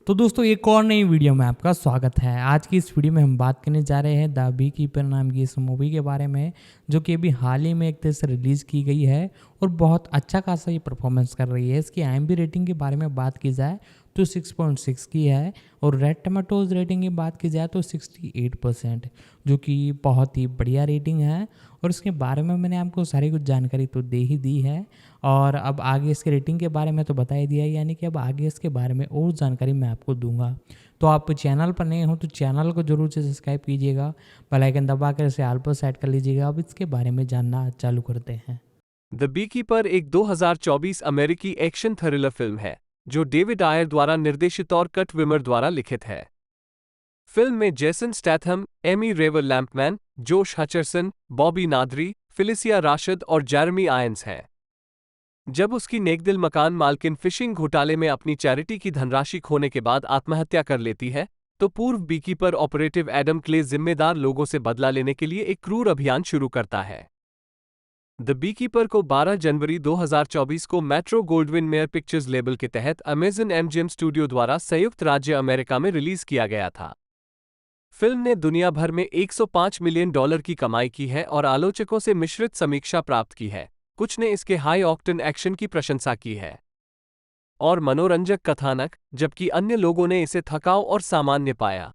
तो दोस्तों एक और नई वीडियो में आपका स्वागत है। आज की इस वीडियो में हम बात करने जा रहे हैं द बी कीपर नाम की इस मूवी के बारे में, जो कि अभी हाल ही में एक तरह से रिलीज़ की गई है और बहुत अच्छा खासा ये परफॉर्मेंस कर रही है। इसकी IMDb रेटिंग के बारे में बात की जाए तो 6.6 की है और रेड टमाटोज रेटिंग की बात की जाए तो 68%, जो कि बहुत ही बढ़िया रेटिंग है। और इसके बारे में मैंने आपको सारी कुछ जानकारी तो दे ही दी है और अब आगे इसके रेटिंग के बारे में तो बता ही दिया है, यानी कि अब आगे इसके बारे में और जानकारी मैं आपको दूंगा। तो आप चैनल पर नए हो तो चैनल को जरूर से सब्सक्राइब कीजिएगा, बेल आइकन दबा कर इसे ऑल पर सेट कर लीजिएगा। अब इसके बारे में जानना चालू करते हैं। द बीकीपर एक 2024 अमेरिकी एक्शन थ्रिलर फिल्म है जो डेविड आयर द्वारा निर्देशित और कट विमर द्वारा लिखित है। फिल्म में जेसन स्टैथम, एमी रेवर लैम्पमैन, जोश हचरसन, बॉबी नादरी, फिलिसिया राशिद और जेरेमी आयंस हैं। जब उसकी नेकदिल मकान मालकिन फिशिंग घोटाले में अपनी चैरिटी की धनराशि खोने के बाद आत्महत्या कर लेती है, तो पूर्व बीकीपर ऑपरेटिव एडम क्ले जिम्मेदार लोगों से बदला लेने के लिए एक क्रूर अभियान शुरू करता है। द बीकीपर को 12 जनवरी 2024 को metro Gold Wing mayor pictures label के तहत अमेजन एमजीएम स्टूडियो द्वारा संयुक्त राज्य अमेरिका में रिलीज किया गया था। फिल्म ने दुनिया भर में $105 मिलियन की कमाई की है और आलोचकों से मिश्रित समीक्षा प्राप्त की है। कुछ ने इसके हाई ऑक्टेन एक्शन की प्रशंसा की है और मनोरंजक कथानक, जबकि अन्य लोगों ने इसे थकाऊ और सामान्य पाया।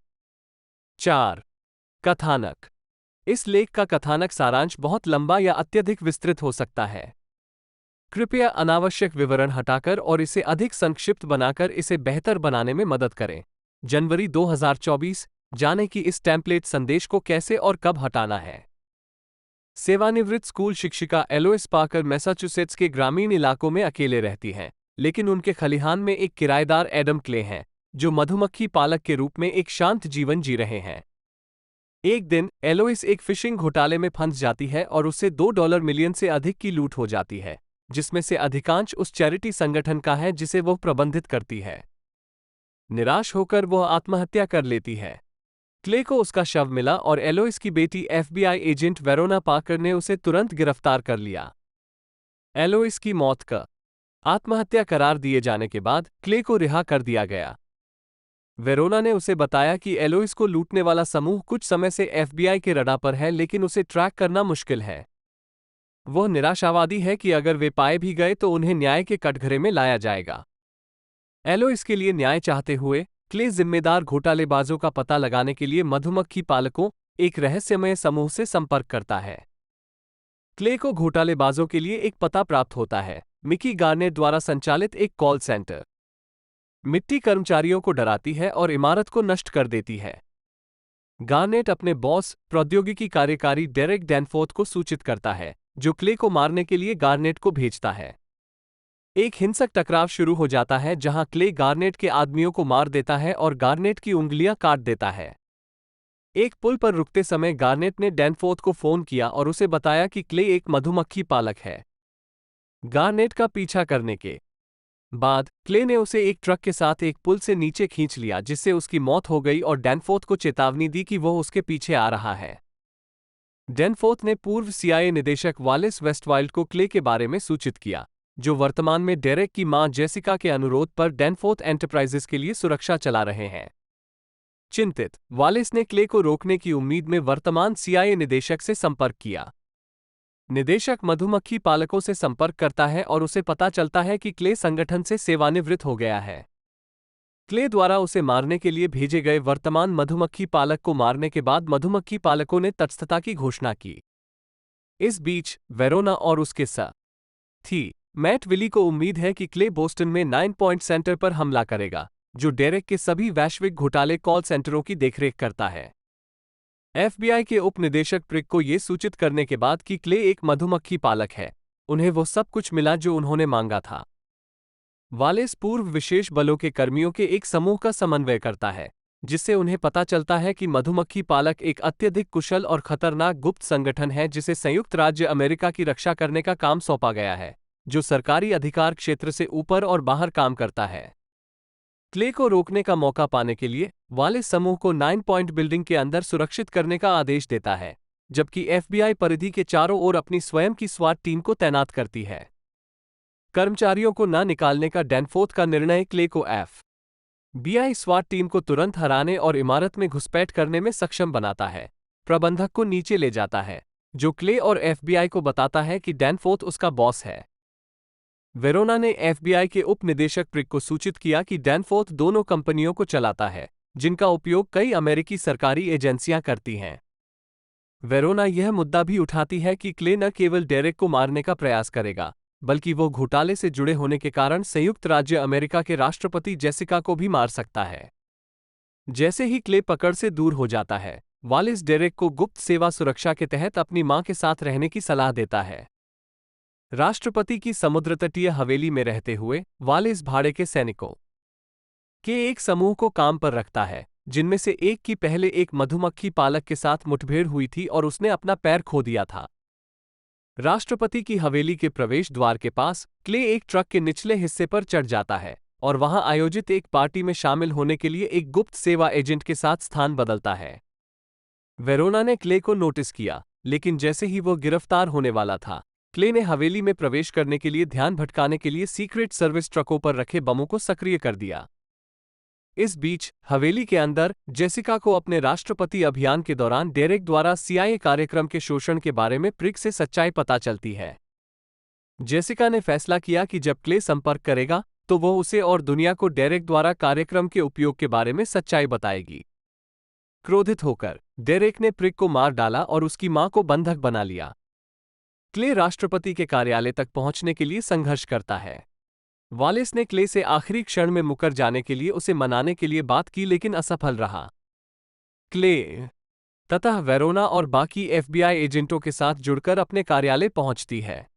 4. कथानक। इस लेख का कथानक सारांश बहुत लंबा या अत्यधिक विस्तृत हो सकता है। कृपया अनावश्यक विवरण हटाकर और इसे अधिक संक्षिप्त बनाकर इसे बेहतर बनाने में मदद करें। जनवरी 2024 जाने की इस टेम्पलेट संदेश को कैसे और कब हटाना है। सेवानिवृत्त स्कूल शिक्षिका एलोइस पाकर मैसाचुसेट्स के ग्रामीण इलाकों में अकेले रहती हैं, लेकिन उनके खलिहान में एक किराएदार एडम क्ले हैं, जो मधुमक्खी पालक के रूप में एक शांत जीवन जी रहे हैं। एक दिन एलोइस एक फिशिंग घोटाले में फंस जाती है और उससे $2 मिलियन से अधिक की लूट हो जाती है, जिसमें से अधिकांश उस चैरिटी संगठन का है जिसे वह प्रबंधित करती है। निराश होकर वह आत्महत्या कर लेती है। क्ले को उसका शव मिला और एलोइस की बेटी FBI एजेंट वेरोना पाकर ने उसे तुरंत गिरफ्तार कर लिया। एलोइस की मौत का आत्महत्या करार दिए जाने के बाद क्ले को रिहा कर दिया गया। वेरोना ने उसे बताया कि एलोइस को लूटने वाला समूह कुछ समय से FBI के रडार पर है, लेकिन उसे ट्रैक करना मुश्किल है। वह निराशावादी है कि अगर वे पाए भी गए तो उन्हें न्याय के कटघरे में लाया जाएगा। एलोइस के लिए न्याय चाहते हुए क्ले जिम्मेदार घोटालेबाजों का पता लगाने के लिए मधुमक्खी पालकों, एक रहस्यमय समूह से संपर्क करता है। क्ले को घोटालेबाजों के लिए एक पता प्राप्त होता है, मिकी गार्नेट द्वारा संचालित एक कॉल सेंटर। मिट्टी कर्मचारियों को डराती है और इमारत को नष्ट कर देती है। गार्नेट अपने बॉस, प्रौद्योगिकी कार्यकारी डेरेक डैनफोर्थ को सूचित करता है, जो क्ले को मारने के लिए गार्नेट को भेजता है। एक हिंसक टकराव शुरू हो जाता है जहां क्ले गार्नेट के आदमियों को मार देता है और गार्नेट की उंगलियां काट देता है। एक पुल पर रुकते समय गार्नेट ने डैनफोर्थ को फोन किया और उसे बताया कि क्ले एक मधुमक्खी पालक है। गार्नेट का पीछा करने के बाद क्ले ने उसे एक ट्रक के साथ एक पुल से नीचे खींच लिया, जिससे उसकी मौत हो गई और डैनफोर्थ को चेतावनी दी कि वह उसके पीछे आ रहा है। डैनफोर्थ ने पूर्व CIA निदेशक वालिस वेस्टवाइल्ड को क्ले के बारे में सूचित किया, जो वर्तमान में डेरेक की मां जेसिका के अनुरोध पर डैनफोर्थ एंटरप्राइजेस के लिए सुरक्षा चला रहे हैं। चिंतित, वालिस ने क्ले को रोकने की उम्मीद में वर्तमान CIA निदेशक से संपर्क किया। निदेशक मधुमक्खी पालकों से संपर्क करता है और उसे पता चलता है कि क्ले संगठन से सेवानिवृत्त हो गया है। क्ले द्वारा उसे मारने के लिए भेजे गए वर्तमान मधुमक्खी पालक को मारने के बाद मधुमक्खी पालकों ने तटस्थता की घोषणा की। इस बीच वेरोना और उसके साथी मैट विली को उम्मीद है कि क्ले बोस्टन में 9 पॉइंट सेंटर पर हमला करेगा, जो डेरेक के सभी वैश्विक घोटाले कॉल सेंटरों की देखरेख करता है। FBI के उप निदेशक प्रिक को यह सूचित करने के बाद कि क्ले एक मधुमक्खी पालक है, उन्हें वो सब कुछ मिला जो उन्होंने मांगा था। वालिस पूर्व विशेष बलों के कर्मियों के एक समूह का समन्वय करता है, जिससे उन्हें पता चलता है कि मधुमक्खी पालक एक अत्यधिक कुशल और खतरनाक गुप्त संगठन है जिसे संयुक्त राज्य अमेरिका की रक्षा करने का काम सौंपा गया है, जो सरकारी अधिकार क्षेत्र से ऊपर और बाहर काम करता है। क्ले को रोकने का मौका पाने के लिए वालिस समूह को 9 पॉइंट बिल्डिंग के अंदर सुरक्षित करने का आदेश देता है, जबकि FBI परिधि के चारों ओर अपनी स्वयं की स्वाट टीम को तैनात करती है। कर्मचारियों को न निकालने का डैनफोर्थ का निर्णय क्ले को बीआई स्वाट टीम को तुरंत हराने और इमारत में घुसपैठ करने में सक्षम बनाता है। प्रबंधक को नीचे ले जाता है, जो क्ले और एफबीआई को बताता है कि डैनफोर्थ उसका बॉस है। वेरोना ने एफबीआई के उप निदेशक प्रिक को सूचित किया कि डैनफोर्थ दोनों कंपनियों को चलाता है, जिनका उपयोग कई अमेरिकी सरकारी एजेंसियां करती हैं। वेरोना यह मुद्दा भी उठाती है कि क्ले न केवल डेरेक को मारने का प्रयास करेगा, बल्कि वो घोटाले से जुड़े होने के कारण संयुक्त राज्य अमेरिका के राष्ट्रपति जेसिका को भी मार सकता है। जैसे ही क्ले पकड़ से दूर हो जाता है, वालिस डेरेक को गुप्त सेवा सुरक्षा के तहत अपनी मां के साथ रहने की सलाह देता है। राष्ट्रपति की समुद्र तटीय हवेली में रहते हुए वालिस भाड़े के सैनिकों के एक समूह को काम पर रखता है, जिनमें से एक की पहले एक मधुमक्खी पालक के साथ मुठभेड़ हुई थी और उसने अपना पैर खो दिया था। राष्ट्रपति की हवेली के प्रवेश द्वार के पास क्ले एक ट्रक के निचले हिस्से पर चढ़ जाता है और वहां आयोजित एक पार्टी में शामिल होने के लिए एक गुप्त सेवा एजेंट के साथ स्थान बदलता है। वेरोना ने क्ले को नोटिस किया, लेकिन जैसे ही वो गिरफ्तार होने वाला था, क्ले ने हवेली में प्रवेश करने के लिए ध्यान भटकाने के लिए सीक्रेट सर्विस ट्रकों पर रखे बमों को सक्रिय कर दिया। इस बीच हवेली के अंदर जेसिका को अपने राष्ट्रपति अभियान के दौरान डेरेक द्वारा सीआईए कार्यक्रम के शोषण के बारे में प्रिक से सच्चाई पता चलती है। जेसिका ने फैसला किया कि जब क्ले संपर्क करेगा तो वो उसे और दुनिया को डेरेक द्वारा कार्यक्रम के उपयोग के बारे में सच्चाई बताएगी। क्रोधित होकर डेरेक ने प्रिक को मार डाला और उसकी मां को बंधक बना लिया। क्ले राष्ट्रपति के कार्यालय तक पहुंचने के लिए संघर्ष करता है। वालिस ने क्ले से आखिरी क्षण में मुकर जाने के लिए उसे मनाने के लिए बात की, लेकिन असफल रहा। क्ले तथा वेरोना और बाकी एफबीआई एजेंटों के साथ जुड़कर अपने कार्यालय पहुंचती है।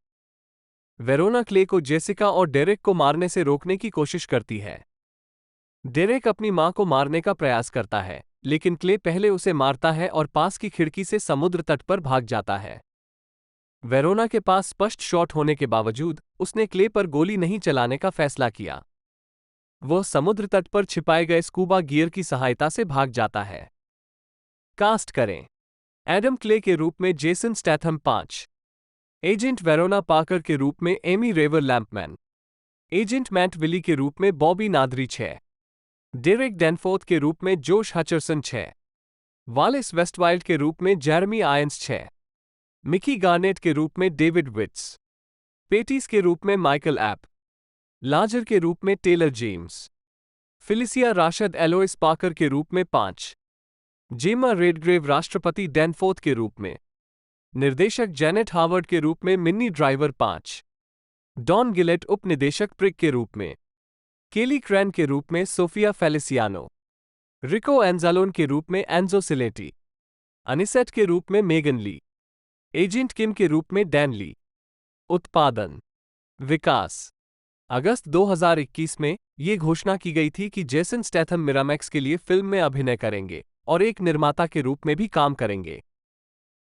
वेरोना क्ले को जेसिका और डेरेक को मारने से रोकने की कोशिश करती है। डेरेक अपनी मां को मारने का प्रयास करता है, लेकिन क्ले पहले उसे मारता है और पास की खिड़की से समुद्र तट पर भाग जाता है। वेरोना के पास स्पष्ट शॉट होने के बावजूद उसने क्ले पर गोली नहीं चलाने का फैसला किया। वह समुद्र तट पर छिपाए गए स्कूबा गियर की सहायता से भाग जाता है। कास्ट करें। एडम क्ले के रूप में Jason Statham 5, agent Verona Parker के रूप में एमी रेवर लैम्पमैन, एजेंट मैट विली के रूप में बॉबी नादरी 6, डेरेक डैनफोर्थ के रूप में जोश हचरसन 6, वालिस वेस्टवाइल्ड के रूप में जेरेमी आयंस 6, मिकी गार्नेट के रूप में डेविड विट्स, पेटिस के रूप में माइकल ऐप, लाजर के रूप में टेलर जेम्स, फिलिसिया राशद एलोइस पार्कर के रूप में 5, जेमा रेडग्रेव राष्ट्रपति डैनफोर्थ के रूप में, निर्देशक जेनेट हावर्ड के रूप में मिन्नी ड्राइवर 5, डॉन गिलेट उप निदेशक प्रिक के रूप में, केली क्रैन के रूप में सोफिया फेलिसियानो, रिको एंजालोन के रूप में एंजो सिलेटी, अनिसेट के रूप में मेगन ली, एजेंट किम के रूप में डैन ली। उत्पादन विकास। अगस्त 2021 में ये घोषणा की गई थी कि जेसन स्टैथम मिरामैक्स के लिए फिल्म में अभिनय करेंगे और एक निर्माता के रूप में भी काम करेंगे।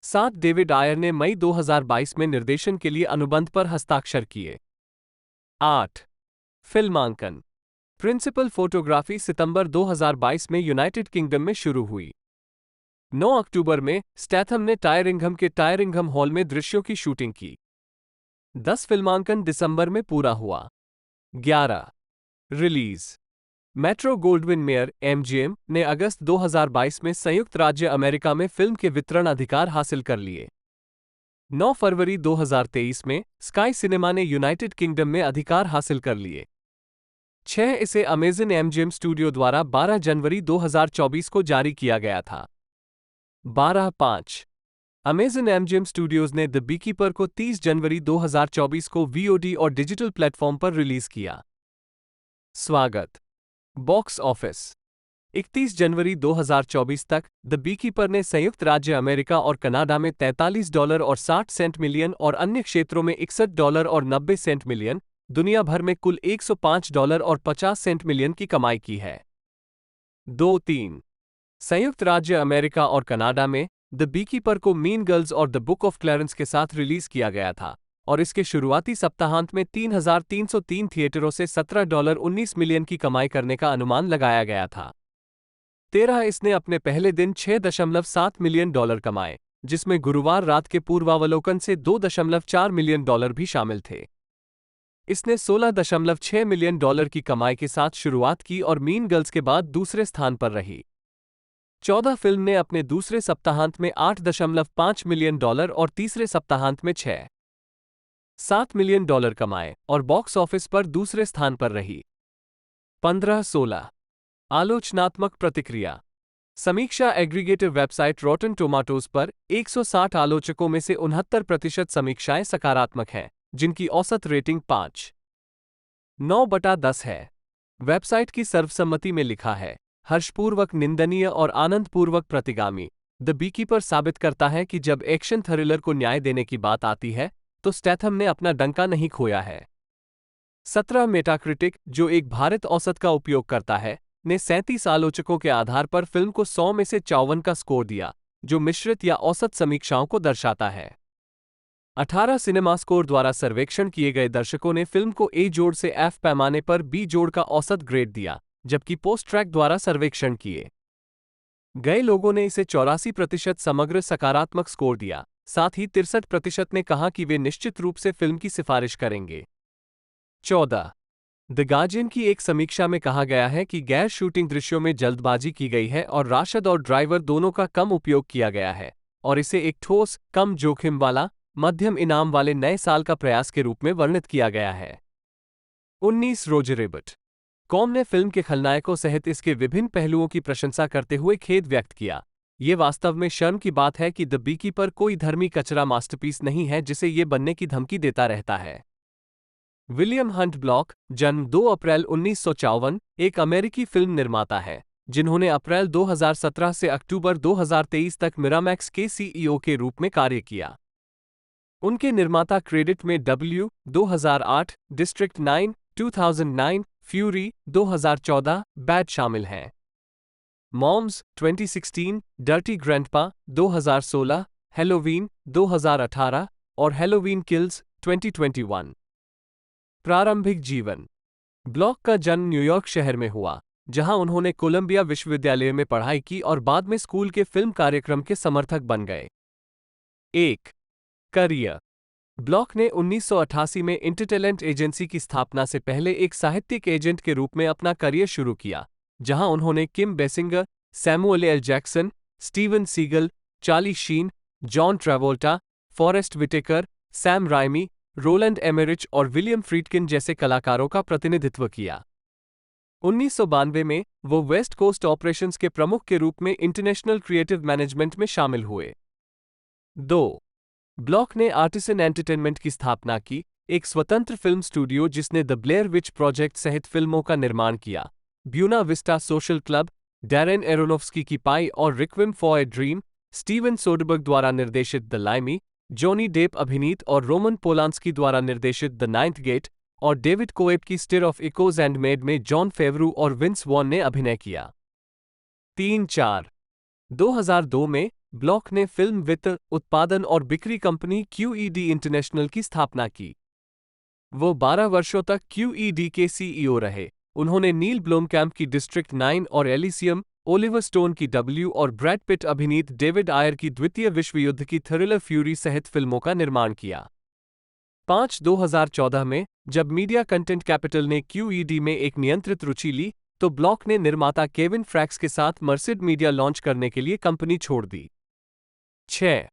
साथ डेविड आयर ने मई 2022 में निर्देशन के लिए अनुबंध पर हस्ताक्षर किए। 8. फिल्मांकन। प्रिंसिपल फोटोग्राफी सितंबर 2022 में यूनाइटेड किंगडम में शुरू हुई। 9 अक्टूबर में स्टैथम ने टायरिंघम के टायरिंघम हॉल में दृश्यों की शूटिंग की। 10 फिल्मांकन दिसंबर में पूरा हुआ। 11. Release. Metro Gold Wing mayor (MGM) ने अगस्त 2022 में संयुक्त राज्य अमेरिका में फिल्म के वितरण अधिकार हासिल कर लिए। 9 फरवरी 2023 में स्काई सिनेमा ने यूनाइटेड किंगडम में अधिकार हासिल कर लिए। 6 इसे अमेजन MGM स्टूडियो द्वारा 12 जनवरी 2024 को जारी किया गया था। 12/5 अमेजन MGM स्टूडियोज ने द बीकीपर को 30 जनवरी 2024 को VOD और डिजिटल प्लेटफॉर्म पर रिलीज किया। स्वागत। Box office. 31 जनवरी 2024 तक द बीकीपर ने संयुक्त राज्य अमेरिका और कनाडा में $43.60 मिलियन और अन्य क्षेत्रों में $61.90 मिलियन, दुनिया भर में कुल $105.50 मिलियन की कमाई की है। 2-3 संयुक्त राज्य अमेरिका और कनाडा में द बीकीपर को मीन गर्ल्स और द बुक ऑफ क्लैरेंस के साथ रिलीज किया गया था और इसके शुरुआती सप्ताहांत में 3,303 थिएटरों से $17.19 मिलियन की कमाई करने का अनुमान लगाया गया था। 13 इसने अपने पहले दिन $6.7 मिलियन कमाए, जिसमें गुरुवार रात के पूर्वावलोकन से $2.4 मिलियन भी शामिल थे। इसने $16.6 मिलियन की कमाई के साथ शुरुआत की और मीन गर्ल्स के बाद दूसरे स्थान पर रही। 14 फिल्म ने अपने दूसरे सप्ताहांत में $8.5 मिलियन और तीसरे सप्ताहांत में $6.7 मिलियन कमाए और बॉक्स ऑफिस पर दूसरे स्थान पर रही। 15-16 आलोचनात्मक प्रतिक्रिया। समीक्षा एग्रीगेटिव वेबसाइट रॉटन टोमाटोज पर 160 आलोचकों में से 69% समीक्षाएं सकारात्मक हैं, जिनकी औसत रेटिंग 5.9/10 है। वेबसाइट की सर्वसम्मति में लिखा है, हर्षपूर्वक निंदनीय और आनंदपूर्वक प्रतिगामी। द बीकीपर साबित करता है कि जब एक्शन थ्रिलर को न्याय देने की बात आती है तो स्टैथम ने अपना डंका नहीं खोया है। 17 मेटाक्रिटिक, जो एक भारित औसत का उपयोग करता है, ने 37 आलोचकों के आधार पर फिल्म को 100 में से 54 का स्कोर दिया, जो मिश्रित या औसत समीक्षाओं को दर्शाता है। 18 सिनेमा स्कोर द्वारा सर्वेक्षण किए गए दर्शकों ने फिल्म को ए जोड़ से एफ पैमाने पर बी जोड़ का औसत ग्रेड दिया, जबकि पोस्ट ट्रैक द्वारा सर्वेक्षण किए गए लोगों ने इसे 84% समग्र सकारात्मक स्कोर दिया। साथ ही 63% ने कहा कि वे निश्चित रूप से फिल्म की सिफारिश करेंगे। 14 द गार्जियन की एक समीक्षा में कहा गया है कि गैर शूटिंग दृश्यों में जल्दबाजी की गई है और राशद और ड्राइवर दोनों का कम उपयोग किया गया है, और इसे एक ठोस, कम जोखिम वाला, मध्यम इनाम वाले नए साल का प्रयास के रूप में वर्णित किया गया है। 19 रोजर एबर्ट कॉम ने फिल्म के खलनायकों सहित इसके विभिन्न पहलुओं की प्रशंसा करते हुए खेद व्यक्त किया। ये वास्तव में शर्म की बात है कि द बीकीपर कोई धर्मी कचरा मास्टरपीस नहीं है जिसे ये बनने की धमकी देता रहता है। विलियम हंट ब्लॉक, जन्म 2 अप्रैल 1954, एक अमेरिकी फिल्म निर्माता है, जिन्होंने अप्रैल 2017 से अक्टूबर 2023 तक मिरामैक्स के सीईओ के रूप में कार्य किया। उनके निर्माता क्रेडिट में डब्ल्यू 2008, डिस्ट्रिक्ट 9 2009, फ्यूरी 2014, बैड शामिल हैं। मॉम्स 2016, डर्टी ग्रैंडपा 2016, हैलोवीन 2018 और हैलोवीन किल्स 2021। प्रारंभिक जीवन। ब्लॉक का जन्म न्यूयॉर्क शहर में हुआ, जहां उन्होंने कोलंबिया विश्वविद्यालय में पढ़ाई की और बाद में स्कूल के फिल्म कार्यक्रम के समर्थक बन गए। 1 करियर। ब्लॉक ने 1988 में इंटरटेलेंट एजेंसी की स्थापना से पहले एक साहित्यिक एजेंट के रूप में अपना करियर शुरू किया, जहां उन्होंने Kim Basinger, Samuel L Jackson, Steven Seagal, Charlie Sheen, John Travolta, Forest Whitaker, Sam Raimi, Roland Emmerich और विलियम फ्रीडकिन जैसे कलाकारों का प्रतिनिधित्व किया। 1992 में वो वेस्ट कोस्ट ऑपरेशंस के प्रमुख के रूप में इंटरनेशनल क्रिएटिव मैनेजमेंट में शामिल हुए। 2 ब्लॉक ने आर्टिसन एंटरटेनमेंट की स्थापना की, एक स्वतंत्र फिल्म स्टूडियो जिसने द ब्लेयर विच प्रोजेक्ट सहित फिल्मों का निर्माण किया। Buena Vista Social Club, Darren Aronofsky की पाई और Requiem for a Dream, Steven Soderbergh द्वारा निर्देशित द लाइमी, जॉनी डेप अभिनीत और रोमन पोलांस्की द्वारा निर्देशित द नाइन्थ गेट, और डेविड कोएब की stir of echoes and made में जॉन फेवरू और विंस वॉन ने अभिनय किया। 3-4 2002 में ब्लॉक ने फिल्म वित्त, उत्पादन और बिक्री कंपनी QED इंटरनेशनल की स्थापना की। वो 12 वर्षों तक QED के सीईओ रहे। उन्होंने नील ब्लोमकैम्प की डिस्ट्रिक्ट 9 और एलिसियम, ओलिवर स्टोन की W और ब्रैड पिट अभिनीत डेविड आयर की द्वितीय विश्व युद्ध की थ्रिलर फ्यूरी सहित फिल्मों का निर्माण किया। 5 2014 में जब मीडिया कंटेंट कैपिटल ने QED में एक नियंत्रित रुचि ली, तो ब्लॉक ने निर्माता केविन फ्रैक्स के साथ मर्सिड मीडिया लॉन्च करने के लिए कंपनी छोड़ दी। 6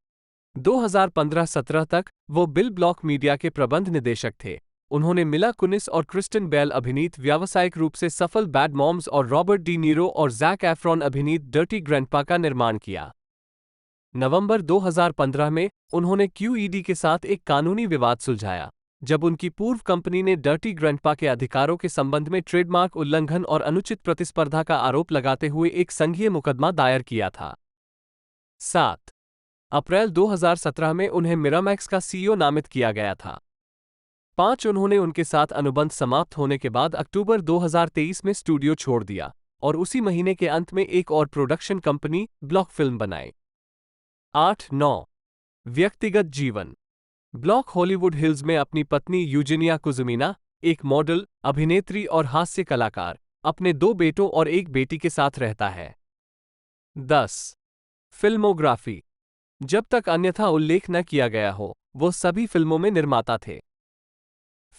2015-17 तक वो बिल ब्लॉक मीडिया के प्रबंध निदेशक थे। उन्होंने मिला कुनिस और क्रिस्टन बेल अभिनीत व्यावसायिक रूप से सफल बैड मॉम्स और रॉबर्ट डी नीरो और जैक एफ्रॉन अभिनीत डर्टी ग्रैंडपा का निर्माण किया। नवंबर 2015 में उन्होंने QED के साथ एक कानूनी विवाद सुलझाया, जब उनकी पूर्व कंपनी ने डर्टी ग्रैंडपा के अधिकारों के संबंध में ट्रेडमार्क उल्लंघन और अनुचित प्रतिस्पर्धा का आरोप लगाते हुए एक संघीय मुकदमा दायर किया था। 7 अप्रैल 2017 में उन्हें मिरामैक्स का सीईओ नामित किया गया था। 5 उन्होंने उनके साथ अनुबंध समाप्त होने के बाद अक्टूबर 2023 में स्टूडियो छोड़ दिया और उसी महीने के अंत में एक और प्रोडक्शन कंपनी ब्लॉक फिल्म बनाई। 8-9 व्यक्तिगत जीवन। ब्लॉक हॉलीवुड हिल्स में अपनी पत्नी यूजेनिया कुजुमिना, एक मॉडल, अभिनेत्री और हास्य कलाकार, अपने 2 बेटों और एक बेटी के साथ रहता है। 10 फिल्मोग्राफी। जब तक अन्यथा उल्लेख न किया गया हो, वो सभी फिल्मों में निर्माता थे।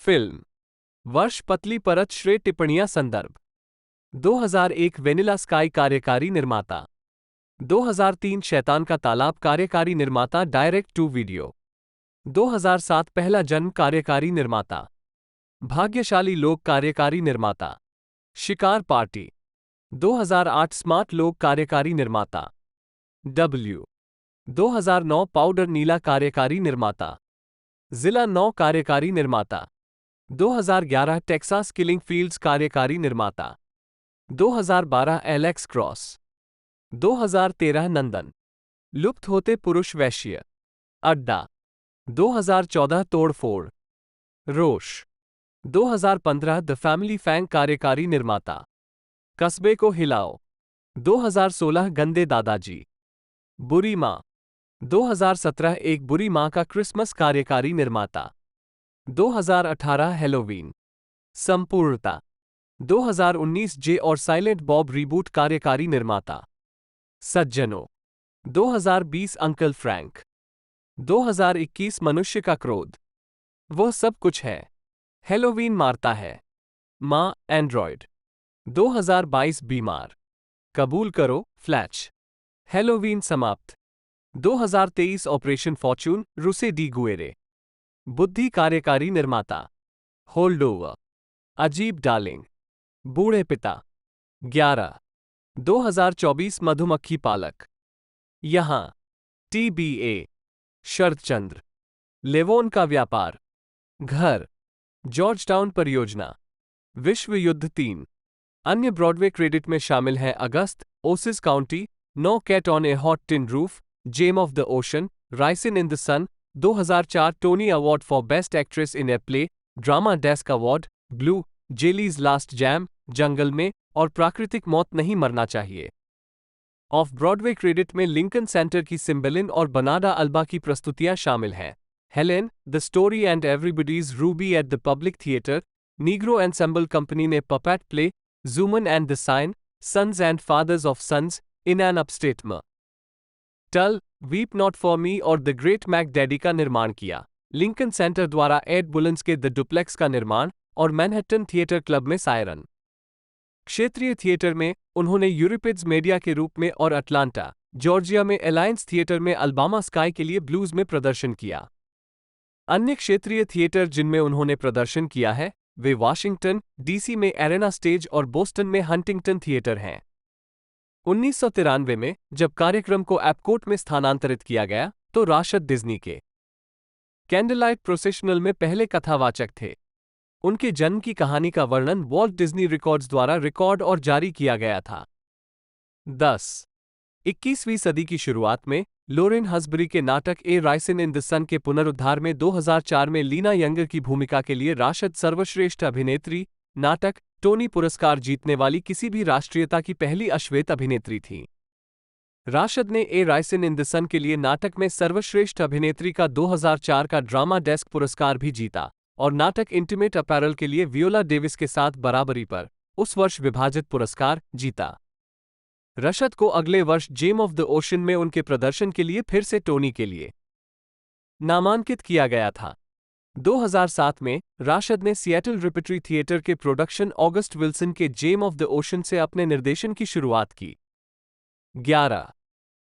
फिल्म वर्ष पतली परत श्रेय टिप्पणियां संदर्भ 2001 वेनिला स्काई कार्यकारी निर्माता 2003 शैतान का तालाब कार्यकारी निर्माता डायरेक्ट टू वीडियो 2007 पहला जन्म कार्यकारी निर्माता भाग्यशाली लोग कार्यकारी निर्माता शिकार पार्टी 2008 स्मार्ट लोग कार्यकारी निर्माता W 2009 पाउडर नीला कार्यकारी निर्माता जिला 9 कार्यकारी निर्माता 2011 टेक्सास किलिंग फील्ड्स कार्यकारी निर्माता 2012 एलेक्स क्रॉस 2013 नंदन लुप्त होते पुरुष वैश्य अड्डा 2014 तोड़फोड़ रोश 2015 द फैमिली फैंग कार्यकारी निर्माता कस्बे को हिलाओ 2016 गंदे दादाजी बुरी माँ 2017 एक बुरी माँ का क्रिसमस कार्यकारी निर्माता 2018 हैलोवीन संपूर्णता 2019 जे और साइलेंट बॉब रीबूट कार्यकारी निर्माता सज्जनों 2020 अंकल फ्रैंक 2021 मनुष्य का क्रोध वह सब कुछ है हैलोवीन मारता है माँ एंड्रॉयड 2022 बीमार कबूल करो फ्लैच हैलोवीन समाप्त 2023 ऑपरेशन फॉर्च्यून रूसे डी गुएरे बुद्धि कार्यकारी निर्माता होल्डोवर अजीब डार्लिंग बूढ़े पिता 11 2024 मधुमक्खी पालक यहां TBA शरदचंद्र लेवोन का व्यापार घर जॉर्ज टाउन परियोजना विश्व युद्ध 3 अन्य ब्रॉडवे क्रेडिट में शामिल हैं August Osage County no Cat on a Hot Tin Roof Gem of the Ocean Raisin in the Sun 2004 Tony Award for Best Actress in a Play Drama Desk Award Blue Jellies Last Jam जंगल में और प्राकृतिक मौत नहीं मरना चाहिए। Off Broadway credit में Lincoln Center की सिम्बेलिन और बनाडा अल्बा की प्रस्तुतियां शामिल हैं Helen the Story and Everybody's Ruby at the public theatre Negro Ensemble Company ने Puppet Play Zooman and the Sign Sons and Fathers of Sons in an Upstate Motel weep not for me और the great Mac daddy का निर्माण किया। Lincoln centre द्वारा add ambulance के the duplex का निर्माण और मैनहट्टन थिएटर क्लब में सायरन क्षेत्रीय थिएटर में उन्होंने यूरोपिड्स मीडिया के रूप में और अटलांटा जॉर्जिया में अलायंस थिएटर में अल्बामा स्काई के लिए ब्लूज में प्रदर्शन किया। अन्य क्षेत्रीय थिएटर जिनमें उन्होंने प्रदर्शन किया है वे वाशिंगटन डीसी में एरेना स्टेज और बोस्टन में हंटिंगटन थिएटर हैं। 1993 में जब कार्यक्रम को एपकोट में स्थानांतरित किया गया तो राशद डिज्नी के कैंडललाइट प्रोसेशनल में पहले कथावाचक थे। उनके जन्म की कहानी का वर्णन वॉल्ट डिज्नी रिकॉर्ड्स द्वारा रिकॉर्ड और जारी किया गया था। 10 21वीं सदी की शुरुआत में लोरेन हसबरी के नाटक ए राइसिन इन द सन के पुनरुद्धार में 2004 में लीना यंगर की भूमिका के लिए राशद सर्वश्रेष्ठ अभिनेत्री नाटक टोनी पुरस्कार जीतने वाली किसी भी राष्ट्रीयता की पहली अश्वेत अभिनेत्री थी। राशद ने ए राइसिन इन द सन के लिए नाटक में सर्वश्रेष्ठ अभिनेत्री का 2004 का ड्रामा डेस्क पुरस्कार भी जीता और नाटक इंटीमेट अपैरल के लिए वियोला डेविस के साथ बराबरी पर उस वर्ष विभाजित पुरस्कार जीता। रशद को अगले वर्ष जेम ऑफ द ओशन में उनके प्रदर्शन के लिए फिर से टोनी के लिए नामांकित किया गया था। 2007 में राशद ने सिएटल रिपेटरी थिएटर के प्रोडक्शन ऑगस्ट विल्सन के जेम ऑफ द ओशन से अपने निर्देशन की शुरुआत की। 11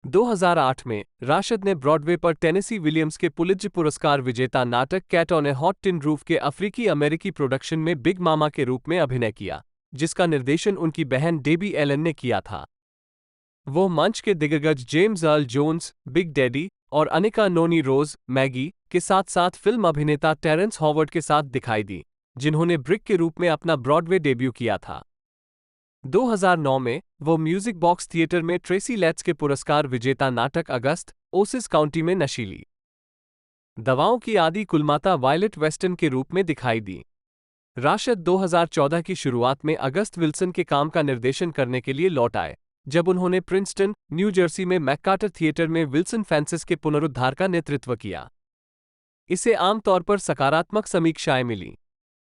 2008 में राशद ने ब्रॉडवे पर टेनेसी विलियम्स के पुलित्जर पुरस्कार विजेता नाटक Cat on a Hot Tin Roof के अफ्रीकी अमेरिकी प्रोडक्शन में बिग मामा के रूप में अभिनय किया, जिसका निर्देशन उनकी बहन डेबी एलन ने किया था। वो मंच के दिग्गज James Earl Jones, Big Daddy और अनिका नोनी रोज, मैगी के साथ साथ फिल्म अभिनेता टेरेंस हॉवर्ड के साथ दिखाई दी, जिन्होंने ब्रिक के रूप में अपना ब्रॉडवे डेब्यू किया था। 2009 में वो म्यूजिक बॉक्स थिएटर में ट्रेसी लेट्स के पुरस्कार विजेता नाटक अगस्त ओसिस काउंटी में नशीली दवाओं की आदि कुलमाता वायलेट वेस्टन के रूप में दिखाई दी। राशद 2014 की शुरुआत में अगस्त विल्सन के काम का निर्देशन करने के लिए लौट आए, जब उन्होंने प्रिंसटन, न्यू जर्सी में मैककार्टर थिएटर में विल्सन फैंसिस के पुनरुद्धार का नेतृत्व किया। इसे आमतौर पर सकारात्मक समीक्षाएं मिलीं।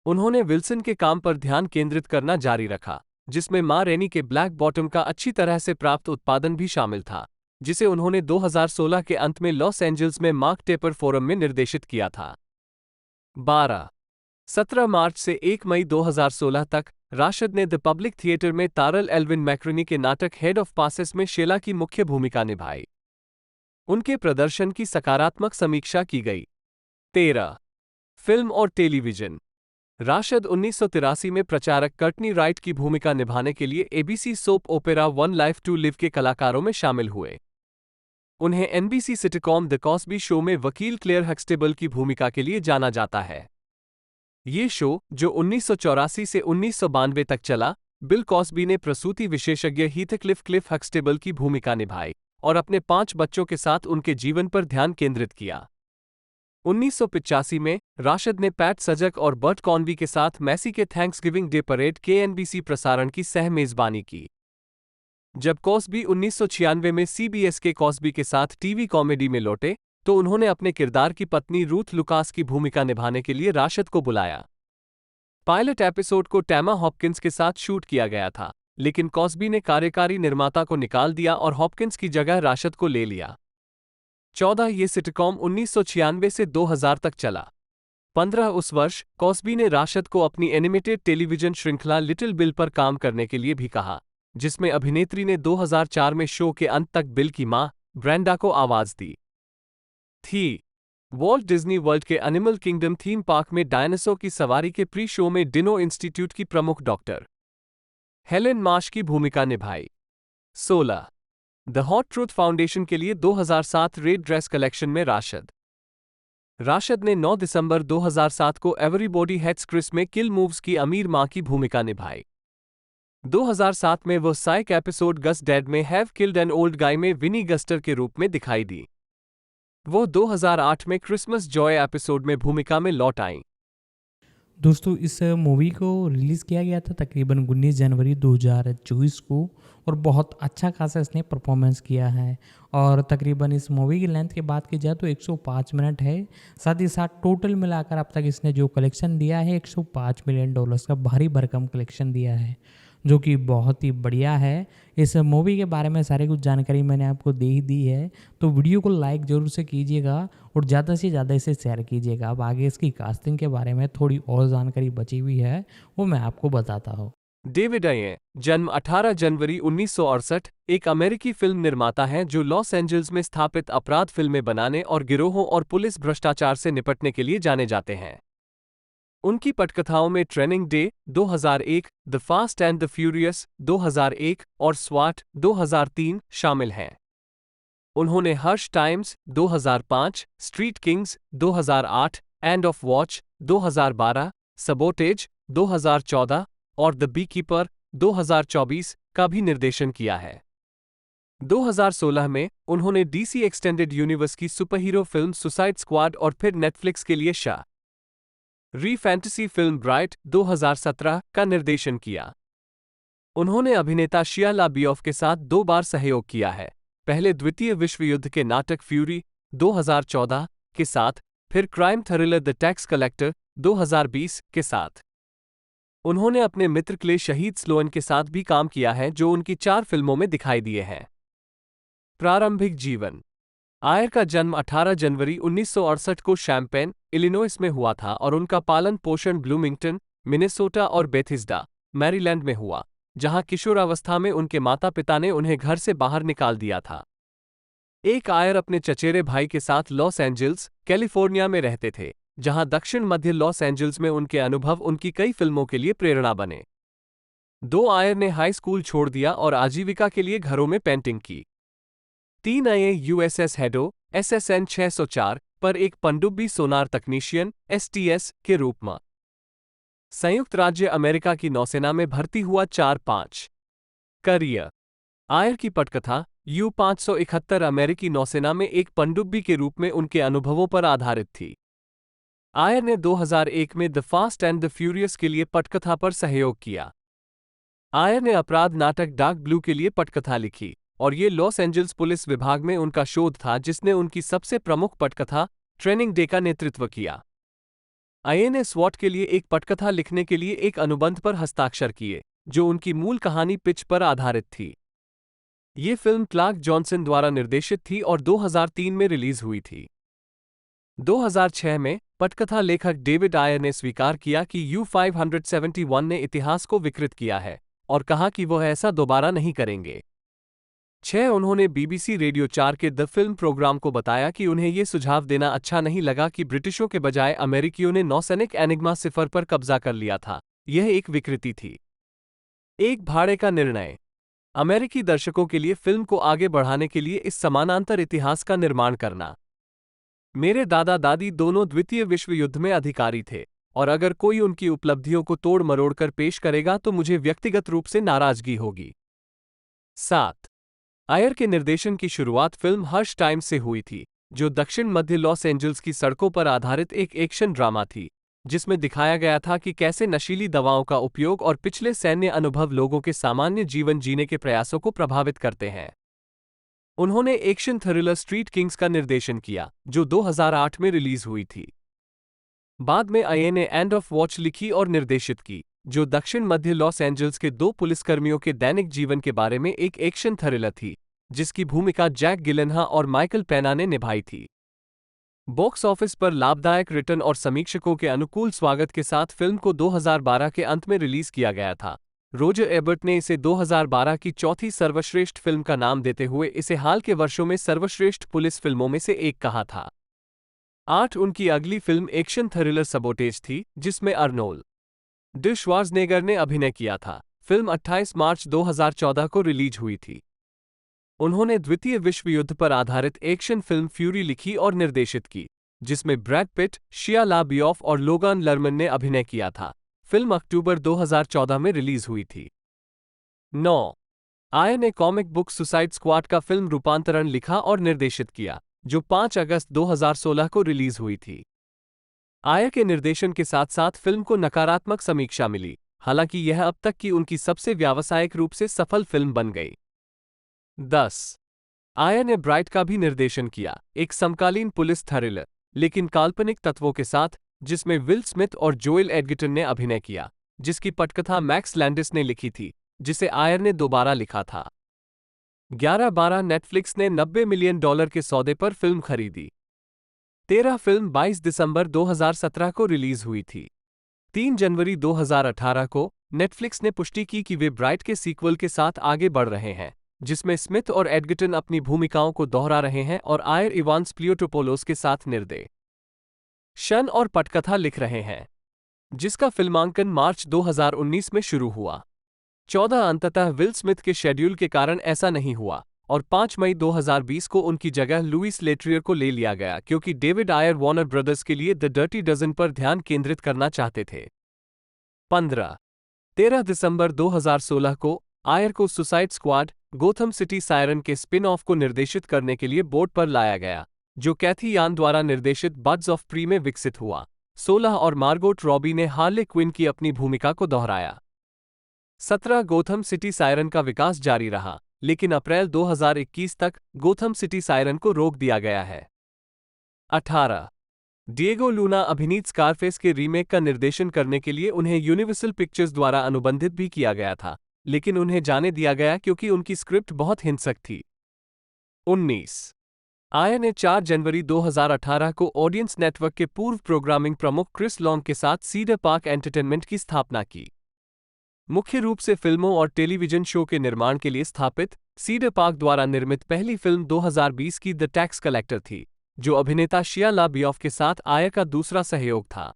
उन्होंने विल्सन के काम पर ध्यान केंद्रित करना जारी रखा, जिसमें माँ रेनी के ब्लैक बॉटम का अच्छी तरह से प्राप्त उत्पादन भी शामिल था, जिसे उन्होंने 2016 के अंत में लॉस एंजल्स में मार्क टेपर फोरम में निर्देशित किया था। 12 17 मार्च से 1 मई 2016 तक राशिद ने द पब्लिक थिएटर में तारल एल्विन मैक्रोनी के नाटक हेड ऑफ पासेस में शेला की मुख्य भूमिका निभाई। उनके प्रदर्शन की सकारात्मक समीक्षा की गई। 13 फिल्म और टेलीविजन। राशिद 1983 में प्रचारक कर्टनी राइट की भूमिका निभाने के लिए ABC soap opera One Life to Live के कलाकारों में शामिल हुए। उन्हें NBC sitcom The Cosby Show में वकील क्लेयर हक्सटेबल की भूमिका के लिए जाना जाता है। ये शो, जो 1984 से 1992 तक चला, बिल कॉस्बी ने प्रसूति विशेषज्ञ हीथक्लिफ क्लिफ हक्सटेबल की भूमिका निभाई और अपने 5 बच्चों के साथ उनके जीवन पर ध्यान केंद्रित किया। 1985 में राशिद ने पैट सजक और बर्ट कॉनवी के साथ मैसी के थैंक्सगिविंग डे परेड के एनबीसी प्रसारण की सह मेजबानी की। जब कॉस्बी 1996 में सीबीएस के कॉस्बी के साथ टीवी कॉमेडी में लौटे, तो उन्होंने अपने किरदार की पत्नी रूथ लुकास की भूमिका निभाने के लिए राशिद को बुलाया। पायलट एपिसोड को टैमा हॉपकिंस के साथ शूट किया गया था, लेकिन कॉस्बी ने कार्यकारी निर्माता को निकाल दिया और हॉपकिंस की जगह राशिद को ले लिया। 14 ये सिटकॉम 1996 से 2000 तक चला। 15 उस वर्ष कॉस्बी ने राशिद को अपनी एनिमेटेड टेलीविजन श्रृंखला लिटिल बिल पर काम करने के लिए भी कहा, जिसमें अभिनेत्री ने 2004 में शो के अंत तक बिल की मां, ब्रेंडा को आवाज दी थी। वॉल्ट डिज्नी वर्ल्ड के एनिमल किंगडम थीम पार्क में डायनासोर की सवारी के प्री शो में डिनो इंस्टीट्यूट की प्रमुख डॉक्टर हेलेन मार्श की भूमिका निभाई। 16 द हॉट ट्रूथ फाउंडेशन के लिए 2007 रेड ड्रेस कलेक्शन में राशिद ने 9 दिसंबर 2007 को एवरीबॉडी हेट्स क्रिस में किल मूव्स की अमीर मां की भूमिका निभाई। 2007 में वह साइक एपिसोड गस डेड में have killed an old guy में विनी गस्टर के रूप में दिखाई दी। वो 2008 में क्रिसमस जॉय एपिसोड में भूमिका में लौट आईं। दोस्तों, इस मूवी को रिलीज़ किया गया था तकरीबन 19 जनवरी 2024 को और बहुत अच्छा खासा इसने परफॉर्मेंस किया है। और तकरीबन इस मूवी की लेंथ की बात की जाए तो 105 मिनट है। साथ ही साथ टोटल मिलाकर अब तक इसने जो कलेक्शन दिया है $105 मिलियन का भारी भरकम कलेक्शन दिया है, जो कि बहुत ही बढ़िया है। इस मूवी के बारे में सारी कुछ जानकारी मैंने आपको दे ही दी है, तो वीडियो को लाइक ज़रूर से कीजिएगा और ज़्यादा से ज़्यादा इसे शेयर कीजिएगा। अब आगे इसकी कास्टिंग के बारे में थोड़ी और जानकारी बची हुई है, वो मैं आपको बताता हूँ। डेविड अये, जन्म 18 जनवरी 1968, एक अमेरिकी फिल्म निर्माता हैं जो लॉस एंजल्स में स्थापित अपराध फिल्में बनाने और गिरोहों और पुलिस भ्रष्टाचार से निपटने के लिए जाने जाते हैं। उनकी पटकथाओं में Training Day 2001, the Fast and the Furious 2001 और स्वाट 2003 शामिल हैं। उन्होंने Harsh Times 2005, Street Kings 2008, End of Watch 2012, Sabotage 2014 और द बीकीपर 2024 का भी निर्देशन किया है। 2016 में उन्होंने डीसी एक्सटेंडेड यूनिवर्स की सुपरहीरो फिल्म सुसाइड स्क्वाड और फिर नेटफ्लिक्स के लिए री फैंटेसी फिल्म ब्राइट 2017 का निर्देशन किया। उन्होंने अभिनेता शिया लाबियोफ के साथ 2 बार सहयोग किया है, पहले द्वितीय विश्व युद्ध के नाटक फ्यूरी 2014 के साथ, फिर crime thriller the tax collector 2020 के साथ। उन्होंने अपने मित्र क्ले शहीद स्लोअन के साथ भी काम किया है, जो उनकी 4 फिल्मों में दिखाई दिए हैं। प्रारंभिक जीवन। आयर का जन्म 18 जनवरी 1968 को शैम्पेन, इलिनॉइस में हुआ था और उनका पालन पोषण ब्लूमिंगटन, मिनेसोटा और बेथिस्डा, मैरीलैंड में हुआ, जहां किशोरावस्था में उनके माता-पिता ने उन्हें घर से बाहर निकाल दिया था। एक आयर अपने चचेरे भाई के साथ लॉस एंजल्स, कैलिफोर्निया में रहते थे, जहां दक्षिण मध्य लॉस एंजल्स में उनके अनुभव उनकी कई फिल्मों के लिए प्रेरणा बने। 2 आयर ने हाई स्कूल छोड़ दिया और आजीविका के लिए घरों में पेंटिंग की। 3 आए यूएसएस हेडो SSN 604 पर एक पनडुब्बी सोनार तकनीशियन STS के रूप में संयुक्त राज्य अमेरिका की नौसेना में भर्ती हुआ। 4-5 करियर। आयर की पटकथा U-571 अमेरिकी नौसेना में एक पनडुब्बी के रूप में उनके अनुभवों पर आधारित थी। आयर ने 2001 में the Fast and the furious के लिए पटकथा पर सहयोग किया। आयर ने अपराध नाटक डार्क ब्लू के लिए पटकथा लिखी और ये लॉस एंजल्स पुलिस विभाग में उनका शोध था, जिसने उनकी सबसे प्रमुख पटकथा ट्रेनिंग डे का नेतृत्व किया। आये ने स्वॉट के लिए एक पटकथा लिखने के लिए एक अनुबंध पर हस्ताक्षर किए, जो उनकी मूल कहानी पिच पर आधारित थी। ये फिल्म क्लार्क जॉनसन द्वारा निर्देशित थी और 2003 में रिलीज हुई थी। 2006 में पटकथा लेखक डेविड आयर ने स्वीकार किया कि U-571 ने इतिहास को विकृत किया है और कहा कि वह ऐसा दोबारा नहीं करेंगे। 6 उन्होंने BBC रेडियो 4 के द फिल्म प्रोग्राम को बताया कि उन्हें ये सुझाव देना अच्छा नहीं लगा कि ब्रिटिशों के बजाय अमेरिकियों ने नौसैनिक एनिग्मा सिफर पर कब्जा कर लिया था। यह एक विकृति थी। एक भाड़े का निर्णय। अमेरिकी दर्शकों के लिए फिल्म को आगे बढ़ाने के लिए इस समानांतर इतिहास का निर्माण करना। मेरे दादा दादी दोनों द्वितीय विश्व युद्ध में अधिकारी थे, और अगर कोई उनकी उपलब्धियों को तोड़ मरोड़ कर पेश करेगा तो मुझे व्यक्तिगत रूप से नाराजगी होगी। 7 आयर के निर्देशन की शुरुआत फिल्म हर्ष टाइम से हुई थी, जो दक्षिण मध्य लॉस एंजल्स की सड़कों पर आधारित एक एक्शन ड्रामा थी, जिसमें दिखाया गया था कि कैसे नशीली दवाओं का उपयोग और पिछले सैन्य अनुभव लोगों के सामान्य जीवन जीने के प्रयासों को प्रभावित करते हैं। उन्होंने एक्शन थ्रिलर स्ट्रीट किंग्स का निर्देशन किया, जो 2008 में रिलीज हुई थी। बाद में आयर ने एंड ऑफ वॉच लिखी और निर्देशित की, जो दक्षिण मध्य लॉस एंजल्स के 2 पुलिसकर्मियों के दैनिक जीवन के बारे में एक एक्शन थ्रिलर थी, जिसकी भूमिका जैक गिलेनहा और माइकल पेना ने निभाई थी। बॉक्स ऑफिस पर लाभदायक रिटर्न और समीक्षकों के अनुकूल स्वागत के साथ फिल्म को 2012 के अंत में रिलीज किया गया था। रोजर एबर्ट ने इसे 2012 की चौथी सर्वश्रेष्ठ फिल्म का नाम देते हुए इसे हाल के वर्षों में सर्वश्रेष्ठ पुलिस फिल्मों में से एक कहा था। 8 उनकी अगली फिल्म एक्शन थ्रिलर सबोटेज थी, जिसमें अर्नोल्ड डी श्वार्ज़नेगर ने अभिनय किया था। फिल्म 28 मार्च 2014 को रिलीज हुई थी। उन्होंने द्वितीय विश्व युद्ध पर आधारित एक्शन फिल्म फ्यूरी लिखी और निर्देशित की, जिसमें ब्रैड पिट, शिया लाबियॉफ और लोगान लर्मन ने अभिनय किया था। फिल्म अक्टूबर 2014 में रिलीज हुई थी। 9 आयर ने कॉमिक बुक सुसाइड स्क्वाड का फिल्म रूपांतरण लिखा और निर्देशित किया, जो 5 अगस्त 2016 को रिलीज हुई थी। आयर के निर्देशन के साथ साथ फिल्म को नकारात्मक समीक्षा मिली, हालांकि यह अब तक की उनकी सबसे व्यावसायिक रूप से सफल फिल्म बन गई। 10 आयर ने ब्राइट का भी निर्देशन किया, एक समकालीन पुलिस थ्रिलर, लेकिन काल्पनिक तत्वों के साथ, जिसमें विल स्मिथ और जोएल एडगर्टन ने अभिनय किया, जिसकी पटकथा मैक्स लैंडिस ने लिखी थी, जिसे आयर ने दोबारा लिखा था। 11/12 नेटफ्लिक्स ने $90 मिलियन के सौदे पर फिल्म खरीदी। 13 फिल्म 22 दिसंबर 2017 को रिलीज हुई थी। 3 जनवरी 2018 को नेटफ्लिक्स ने पुष्टि की कि वे ब्राइट के सीक्वल के साथ आगे बढ़ रहे हैं, जिसमें स्मिथ और एडगर्टन अपनी भूमिकाओं को दोहरा रहे हैं और आयर इवांस प्लियोटोपोलोस के साथ निर्देशन और पटकथा लिख रहे हैं, जिसका फिल्मांकन मार्च 2019 में शुरू हुआ। 14 अंततः विल स्मिथ के शेड्यूल के कारण ऐसा नहीं हुआ और 5 मई 2020 को उनकी जगह लुइस लेट्रियर को ले लिया गया, क्योंकि डेविड आयर वार्नर ब्रदर्स के लिए द डर्टी डजन पर ध्यान केंद्रित करना चाहते थे। 13 दिसंबर 2016 को आयर को suicide squad Gotham city siren के स्पिन ऑफ को निर्देशित करने के लिए बोर्ड पर लाया गया, जो कैथी यान द्वारा निर्देशित बर्ड्स ऑफ प्री में विकसित हुआ। 16 और मार्गोट रॉबी ने हार्ले क्विन की अपनी भूमिका को दोहराया। 17 गोथम सिटी सायरन का विकास जारी रहा, लेकिन अप्रैल 2021 तक गोथम सिटी सायरन को रोक दिया गया है। 18 डिएगो लूना अभिनीत स्कारफेस के रीमेक का निर्देशन करने के लिए उन्हें यूनिवर्सल पिक्चर्स द्वारा अनुबंधित भी किया गया था, लेकिन उन्हें जाने दिया गया क्योंकि उनकी स्क्रिप्ट बहुत हिंसक थी। 19 आयर ने 4 जनवरी 2018 को ऑडियंस नेटवर्क के पूर्व प्रोग्रामिंग प्रमुख क्रिस लॉन्ग के साथ सीडर पार्क एंटरटेनमेंट की स्थापना की। मुख्य रूप से फिल्मों और टेलीविजन शो के निर्माण के लिए स्थापित, सीडर पार्क द्वारा निर्मित पहली फिल्म 2020 की द टैक्स कलेक्टर थी, जो अभिनेता शिया लाबियॉफ के साथ आयर का दूसरा सहयोग था।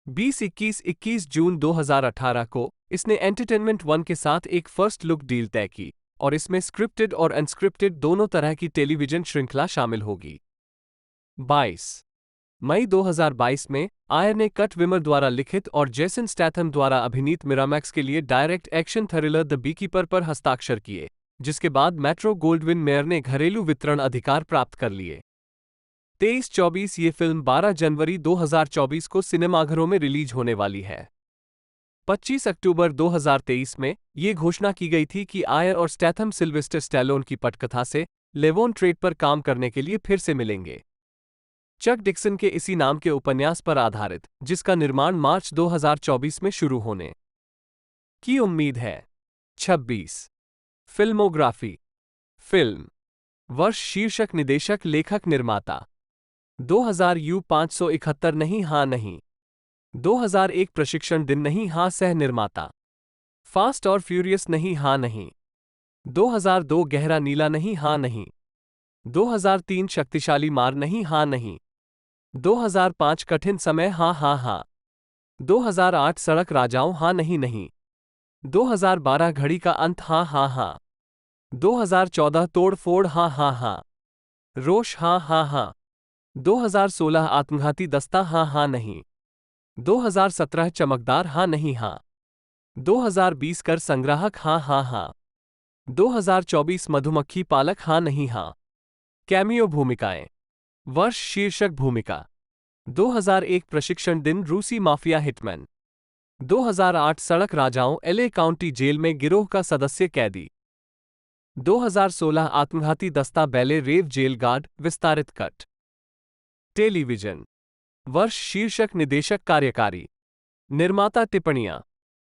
21 जून 2018 को इसने एंटरटेनमेंट वन के साथ एक फर्स्ट लुक डील तय की और इसमें स्क्रिप्टेड और अनस्क्रिप्टेड दोनों तरह की टेलीविजन श्रृंखला शामिल होगी। 22 मई 2022 में आयर ने कट विमर द्वारा लिखित और जेसन स्टैथम द्वारा अभिनीत मिरामैक्स के लिए direct action thriller the beekeeper पर हस्ताक्षर किए, जिसके बाद मेट्रो गोल्डविन मेयर ने घरेलू वितरण अधिकार प्राप्त कर लिए। 23-24 ये फिल्म 12 जनवरी 2024 को सिनेमाघरों में रिलीज होने वाली है। 25 अक्टूबर 2023 में ये घोषणा की गई थी कि आयर और स्टैथम सिल्वेस्टर स्टैलोन की पटकथा से लेवोन ट्रेड पर काम करने के लिए फिर से मिलेंगे। चक डिक्सन के इसी नाम के उपन्यास पर आधारित, जिसका निर्माण मार्च 2024 में शुरू होने की उम्मीद है। 26 फिल्मोग्राफी। फिल्म वर्ष शीर्षक निदेशक लेखक निर्माता। 2000 यू 571 नहीं हाँ नहीं। 2001 प्रशिक्षण दिन नहीं हाँ सह निर्माता। फास्ट और फ्यूरियस नहीं हाँ नहीं। 2002 गहरा नीला नहीं हाँ नहीं। 2003 शक्तिशाली मार नहीं हाँ नहीं। 2005 कठिन समय हाँ हाँ हाँ। 2008 सड़क राजाओं हाँ नहीं नहीं। 2012 घड़ी का अंत हाँ हाँ हाँ। 2014 तोड़ फोड़ हाँ हाँ हाँ। रोष हाँ हाँ हाँ। 2016 आत्मघाती दस्ता हाँ हाँ नहीं। 2017 चमकदार हाँ नहीं हाँ। 2020 कर संग्राहक हाँ हाँ हाँ। 2024 मधुमक्खी पालक हाँ नहीं हाँ। कैमियो भूमिकाएं। वर्ष शीर्षक भूमिका। 2001 प्रशिक्षण दिन रूसी माफिया हिटमैन। 2008 सड़क राजाओं एलए काउंटी जेल में गिरोह का सदस्य कैदी। 2016 आत्मघाती दस्ता बैले रेव जेल गार्ड विस्तारित कट। टेलीविजन। वर्ष शीर्षक निदेशक कार्यकारी। निर्माता टिप्पणियां।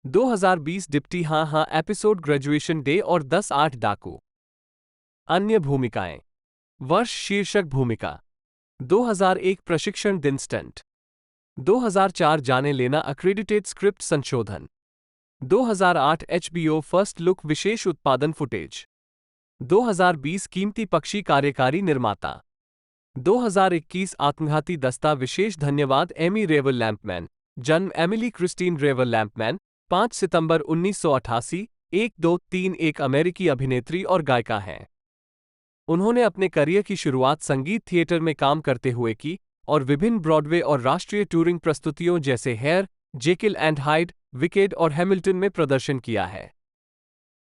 2020 डिप्टी हाँ हाँ एपिसोड ग्रेजुएशन डे और 10/8 डाकू। अन्य भूमिकाएं। वर्ष शीर्षक भूमिका। 2001 प्रशिक्षण दिन स्टंट। 2004 जाने लेना अक्रेडिटेड स्क्रिप्ट संशोधन। 2008 HBO फर्स्ट लुक विशेष उत्पादन फुटेज। 2020 कीमती पक्षी कार्यकारी निर्माता। 2021 आत्मघाती दस्ता विशेष धन्यवाद एमी रेवर लैम्पमैन। जन्म एमिली क्रिस्टीन रेवर लैम्पमैन 5 सितंबर 1988 1231 एक अमेरिकी अभिनेत्री और गायिका हैं। उन्होंने अपने करियर की शुरुआत संगीत थिएटर में काम करते हुए की और विभिन्न ब्रॉडवे और राष्ट्रीय टूरिंग प्रस्तुतियों जैसे Hair, Jekyll and Hyde, Wicked और हैमिल्टन में प्रदर्शन किया है।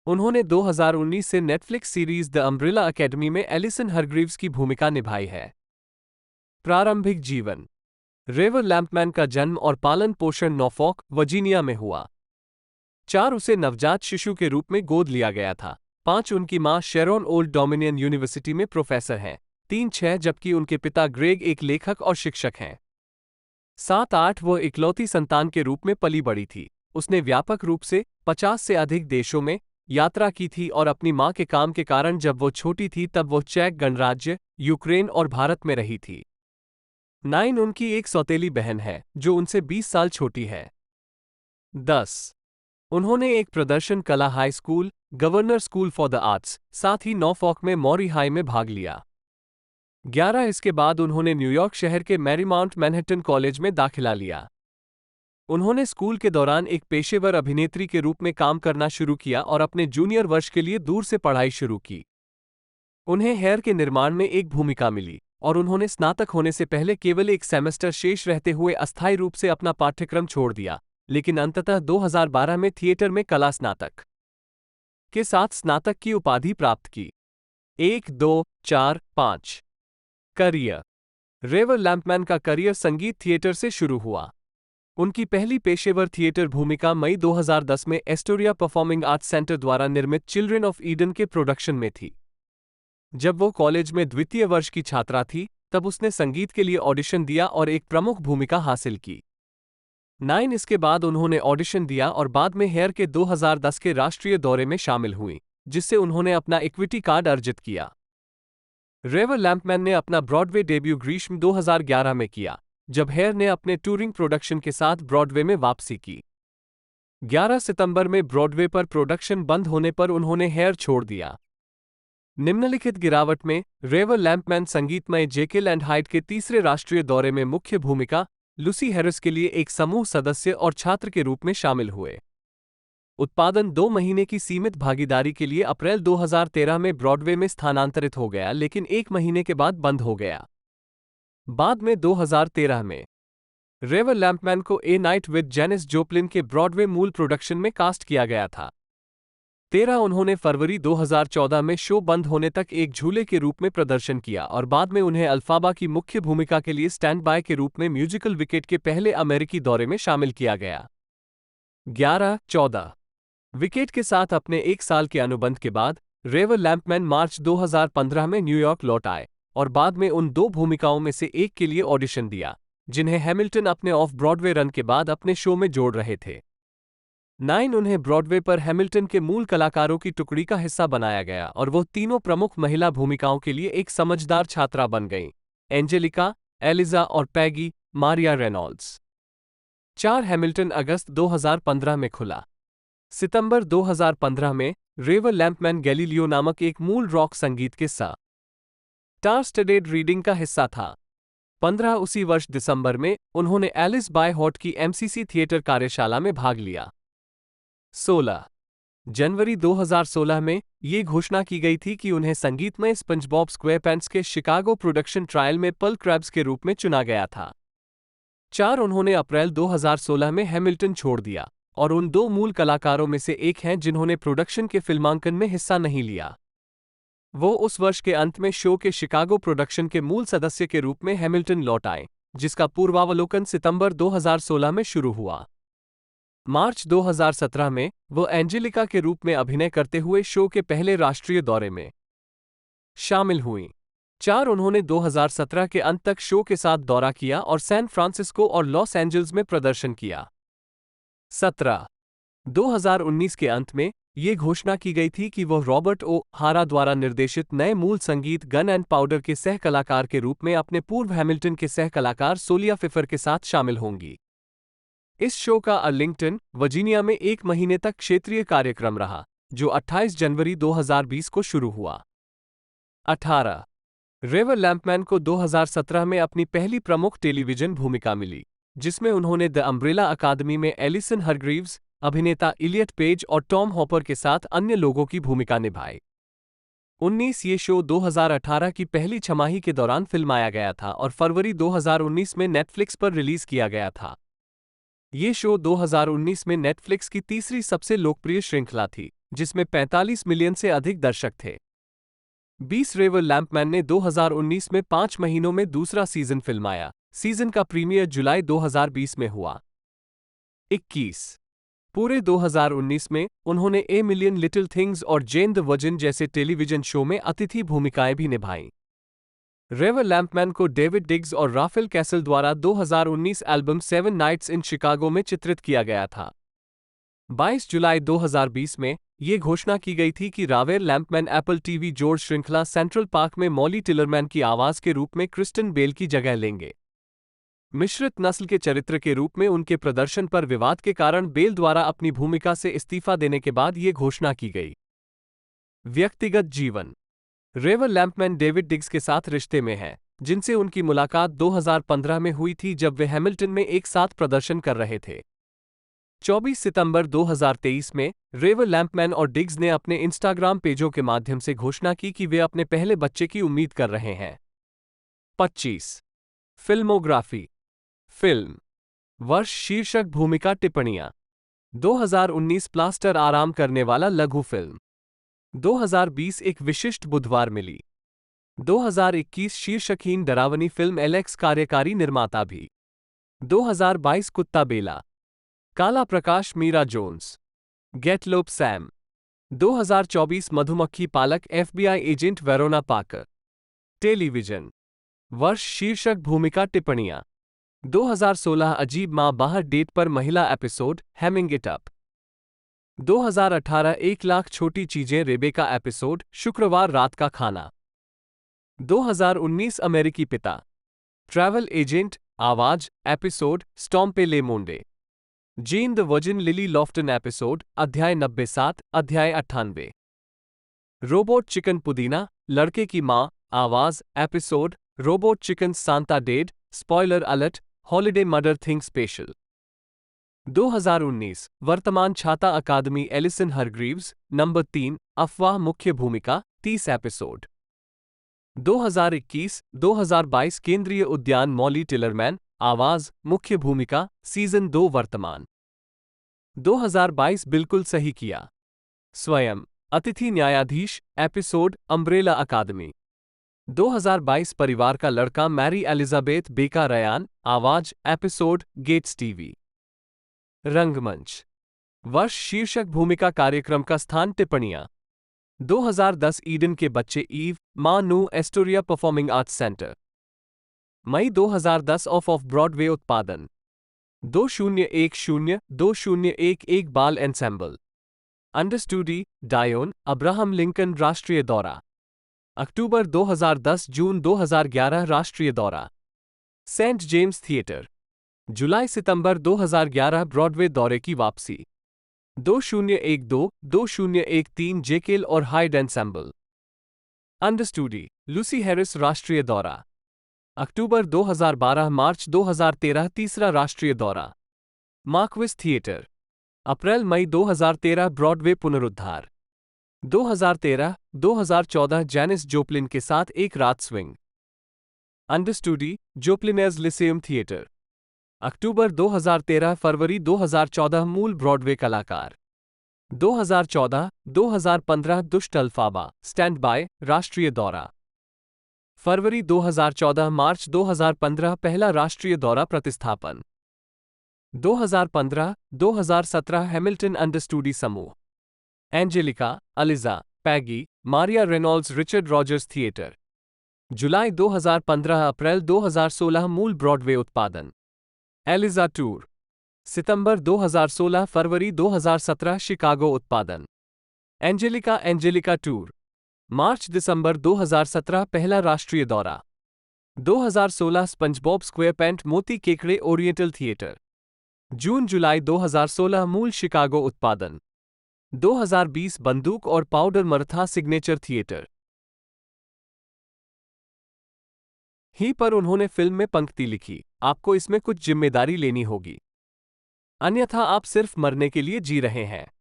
उन्होंने 2019 से Netflix series The Umbrella Academy में एलिसन हरग्रीव्स की भूमिका निभाई है। प्रारंभिक जीवन। रेवर लैम्पमैन का जन्म और पालन पोषण नॉर्फॉक, वर्जीनिया में हुआ। 4 उसे नवजात शिशु के रूप में गोद लिया गया था। 5 उनकी मां शेरोन ओल्ड डोमिनियन यूनिवर्सिटी में प्रोफेसर हैं। 3-6 जबकि उनके पिता ग्रेग एक लेखक और शिक्षक हैं। 7-8 वह इकलौती संतान के रूप में पली बड़ी थी। उसने व्यापक रूप से 50 से अधिक देशों में यात्रा की थी और अपनी मां के काम के कारण जब वो छोटी थी तब वो चेक गणराज्य, यूक्रेन और भारत में रही थी। 9 उनकी एक सौतेली बहन है जो उनसे 20 साल छोटी है। 10 उन्होंने एक प्रदर्शन कला high school, governor school for the arts, साथ ही नॉर्फॉक में मॉरी हाई में भाग लिया। 11 इसके बाद उन्होंने न्यूयॉर्क शहर के मैरीमाउंट मैनहट्टन कॉलेज में दाखिला लिया। उन्होंने स्कूल के दौरान एक पेशेवर अभिनेत्री के रूप में काम करना शुरू किया और अपने जूनियर वर्ष के लिए दूर से पढ़ाई शुरू की। उन्हें हेयर के निर्माण में एक भूमिका मिली और उन्होंने स्नातक होने से पहले केवल एक सेमेस्टर शेष रहते हुए अस्थायी रूप से अपना पाठ्यक्रम छोड़ दिया, लेकिन अंततः 2012 में थिएटर में कला स्नातक के साथ स्नातक की उपाधि प्राप्त की। 1, 2, 4, 5 करियर। रेवर लैम्पमैन का करियर संगीत थिएटर से शुरू हुआ। उनकी पहली पेशेवर थिएटर भूमिका मई 2010 में एस्टोरिया परफॉर्मिंग आर्ट्स सेंटर द्वारा निर्मित चिल्ड्रन ऑफ ईडन के प्रोडक्शन में थी। जब वो कॉलेज में द्वितीय वर्ष की छात्रा थी तब उसने संगीत के लिए ऑडिशन दिया और एक प्रमुख भूमिका हासिल की। 9 इसके बाद उन्होंने ऑडिशन दिया और बाद में हेयर के 2010 के राष्ट्रीय दौरे में शामिल हुई, जिससे उन्होंने अपना इक्विटी कार्ड अर्जित किया। रेवर लैम्पमैन ने अपना ब्रॉडवे डेब्यू ग्रीष्म 2011 में किया, जब हेयर ने अपने टूरिंग प्रोडक्शन के साथ ब्रॉडवे में वापसी की। 11 सितंबर में ब्रॉडवे पर प्रोडक्शन बंद होने पर उन्होंने हेयर छोड़ दिया। निम्नलिखित गिरावट में रेवर लैम्पमैन संगीतमय जेकिल एंड हाइड के तीसरे राष्ट्रीय दौरे में मुख्य भूमिका लूसी हैरिस के लिए एक समूह सदस्य और छात्र के रूप में शामिल हुए। उत्पादन 2 महीने की सीमित भागीदारी के लिए अप्रैल 2013 में ब्रॉडवे में स्थानांतरित हो गया, लेकिन 1 महीने के बाद बंद हो गया। बाद में 2013 में रेवर लैम्पमैन को ए नाइट विद जेनिस जोप्लिन के ब्रॉडवे मूल प्रोडक्शन में कास्ट किया गया था। 13 उन्होंने फरवरी 2014 में शो बंद होने तक एक झूले के रूप में प्रदर्शन किया और बाद में उन्हें अल्फाबा की मुख्य भूमिका के लिए स्टैंड बाय के रूप में म्यूजिकल विकेट के पहले अमेरिकी दौरे में शामिल किया गया। 11-14 विकेट के साथ अपने 1 साल के अनुबंध के बाद रेवर लैम्पमैन मार्च 2015 में न्यूयॉर्क लौट आए और बाद में उन 2 भूमिकाओं में से एक के लिए ऑडिशन दिया, जिन्हें हैमिल्टन अपने ऑफ ब्रॉडवे रन के बाद अपने शो में जोड़ रहे थे। 9 उन्हें ब्रॉडवे पर हैमिल्टन के मूल कलाकारों की टुकड़ी का हिस्सा बनाया गया और वो तीनों प्रमुख महिला भूमिकाओं के लिए एक समझदार छात्रा बन गईं, एंजेलिका, एलिजा और पैगी, मारिया रेनॉल्ड्स। 4 हैमिल्टन अगस्त 2015 में खुला। सितंबर 2015 में रेवर लैम्पमैन गैलीलियो नामक एक मूल रॉक संगीत के स्टार स्टडेड रीडिंग का हिस्सा था। 15 उसी वर्ष दिसंबर में उन्होंने एलिस बाय हॉट की एमसीसी थिएटर कार्यशाला में भाग लिया। 16 जनवरी 2016 में ये घोषणा की गई थी कि उन्हें संगीतमय स्पंजबॉब स्क्वेयरपैंट्स के शिकागो प्रोडक्शन ट्रायल में पर्ल क्रैब्स के रूप में चुना गया था। 4 उन्होंने अप्रैल 2016 में हैमिल्टन छोड़ दिया और उन 2 मूल कलाकारों में से एक हैं जिन्होंने प्रोडक्शन के फिल्मांकन में हिस्सा नहीं लिया। वो उस वर्ष के अंत में शो के शिकागो प्रोडक्शन के मूल सदस्य के रूप में हैमिल्टन लौट आए, जिसका पूर्वावलोकन सितंबर 2016 में शुरू हुआ। मार्च 2017 में वो एंजेलिका के रूप में अभिनय करते हुए शो के पहले राष्ट्रीय दौरे में शामिल हुईं। 4 उन्होंने 2017 के अंत तक शो के साथ दौरा किया और सैन फ्रांसिस्को और लॉस एंजल्स में प्रदर्शन किया। 17 2019 के अंत में ये घोषणा की गई थी कि वह रॉबर्ट ओ हारा द्वारा निर्देशित नए मूल संगीत गन एंड पाउडर के सह कलाकार के रूप में अपने पूर्व हैमिल्टन के सह कलाकार सोलिया फिफर के साथ शामिल होंगी। इस शो का अर्लिंगटन, वर्जीनिया में 1 महीने तक क्षेत्रीय कार्यक्रम रहा, जो 28 जनवरी 2020 को शुरू हुआ। 18 रेवर लैम्पमैन को 2017 में अपनी पहली प्रमुख टेलीविजन भूमिका मिली, जिसमें उन्होंने द अम्ब्रेला अकादमी में एलिसन हरग्रीव्स, अभिनेता इलियट पेज और टॉम हॉपर के साथ अन्य लोगों की भूमिका निभाई। 19 ये शो 2018 की पहली छमाही के दौरान फिल्माया गया था और फरवरी 2019 में नेटफ्लिक्स पर रिलीज किया गया था। ये शो 2019 में नेटफ्लिक्स की तीसरी सबसे लोकप्रिय श्रृंखला थी, जिसमें 45 मिलियन से अधिक दर्शक थे। 20 रेवर लैम्पमैन ने 2019 में 5 महीनों में दूसरा सीजन फिल्माया। सीजन का प्रीमियर जुलाई 2020 में हुआ। 21 पूरे 2019 में उन्होंने ए मिलियन लिटिल थिंग्स और जेन द वर्जिन जैसे टेलीविजन शो में अतिथि भूमिकाएं भी निभाईं। रेवर लैम्पमैन को डेविड डिग्स और राफेल कैसल द्वारा 2019 एल्बम 7 नाइट्स इन शिकागो में चित्रित किया गया था। 22 जुलाई 2020 में ये घोषणा की गई थी कि रावेल लैम्पमैन एप्पल टीवी जॉर्ज श्रृंखला सेंट्रल पार्क में मॉली टिलरमैन की आवाज के रूप में क्रिस्टन बेल की जगह लेंगे। मिश्रित नस्ल के चरित्र के रूप में उनके प्रदर्शन पर विवाद के कारण बेल द्वारा अपनी भूमिका से इस्तीफा देने के बाद ये घोषणा की गई। व्यक्तिगत जीवन रेवर लैम्पमैन डेविड डिग्स के साथ रिश्ते में हैं, जिनसे उनकी मुलाकात 2015 में हुई थी जब वे हैमिल्टन में एक साथ प्रदर्शन कर रहे थे। 24 सितंबर 2023 में रेवर लैम्पमैन और डिग्स ने अपने इंस्टाग्राम पेजों के माध्यम से घोषणा की कि वे अपने पहले बच्चे की उम्मीद कर रहे हैं। 25 फिल्मोग्राफी फिल्म वर्ष शीर्षक भूमिका टिप्पणियां 2019 प्लास्टर आराम करने वाला लघु फिल्म 2020 एक विशिष्ट बुधवार मिली 2021 शीर्षकहीन डरावनी फिल्म एलेक्स कार्यकारी निर्माता भी 2022 कुत्ता बेला काला प्रकाश मीरा जोन्स गेटलोप सैम 2024 मधुमक्खी पालक एफबीआई एजेंट वेरोना पाकर टेलीविजन वर्ष शीर्षक भूमिका टिप्पणियां 2016 अजीब माँ बाहर डेट पर महिला episode Hamming it up 2018 1 lakh छोटी चीजें रेबेका एपिसोड शुक्रवार रात का खाना 2019 अमेरिकी पिता ट्रैवल एजेंट आवाज एपिसोड स्टॉम पे ले मोंडे Jane the Virgin Lily Lofton episode अध्याय 97 अध्याय 98 रोबोट चिकन पुदीना लड़के की माँ आवाज episode robot chicken Santa dead spoiler alert holiday mother thing special 2019 वर्तमान छाता अकादमी एलिसन हरग्रीव्स नंबर 3 अफवाह मुख्य भूमिका 30 एपिसोड 2021-2022 केंद्रीय उद्यान मॉली टिलरमैन आवाज मुख्य भूमिका सीजन 2 वर्तमान 2022 बिल्कुल सही किया स्वयं अतिथि न्यायाधीश एपिसोड अम्ब्रेला अकादमी 2022 परिवार का लड़का मैरी एलिजाबेथ बेका रयान आवाज एपिसोड गेट्स टीवी रंगमंच वर्ष शीर्षक भूमिका कार्यक्रम का स्थान टिप्पणियां 2010 ईडन के बच्चे ईव मां नू एस्टोरिया परफॉर्मिंग आर्ट्स सेंटर मई 2010 ऑफ ब्रॉडवे उत्पादन 2010-2011 बाल ensemble understudy Dionne Abraham Lincoln राष्ट्रीय दौरा अक्टूबर 2010 जून 2011 राष्ट्रीय दौरा सेंट जेम्स थिएटर। जुलाई सितंबर 2011 ब्रॉडवे दौरे की वापसी। 2012 2013 जेकेल और Hyde ensemble. Understudy Lucy Harris राष्ट्रीय दौरा। अक्टूबर 2012 मार्च 2013 तीसरा राष्ट्रीय दौरा। Marquis Theatre. अप्रैल मई 2013 ब्रॉडवे पुनरुद्धार। 2013-2014 जैनिस जोप्लिन के साथ एक रात स्विंग। अंडरस्टूडी जोप्लिनेज लिसेयम थिएटर। अक्टूबर 2013 फरवरी 2014 मूल ब्रॉडवे कलाकार। 2014-2015 दुष्ट अल्फाबा स्टैंड बाय राष्ट्रीय दौरा। फरवरी 2014 मार्च 2015 पहला राष्ट्रीय दौरा प्रतिस्थापन। 2015-2017 हैमिल्टन अंडरस्टूडी समूह। Angelica, Eliza, Peggy, Maria Reynolds Richard Rodgers Theatre. जुलाई 2015 अप्रैल 2016 मूल ब्रॉडवे उत्पादन। Eliza tour. सितंबर 2016 फरवरी 2017 शिकागो उत्पादन। Angelica tour. मार्च दिसंबर 2017 पहला राष्ट्रीय दौरा। 2016 स्पंजबॉब स्क्वेयरपैंट मोती केकड़े ओरिएंटल थिएटर। जून जुलाई 2016 मूल शिकागो उत्पादन। 2020 बंदूक और पाउडर मरथा सिग्नेचर थिएटर। ही पर उन्होंने फिल्म में पंक्ति लिखी, आपको इसमें कुछ जिम्मेदारी लेनी होगी, अन्यथा आप सिर्फ मरने के लिए जी रहे हैं।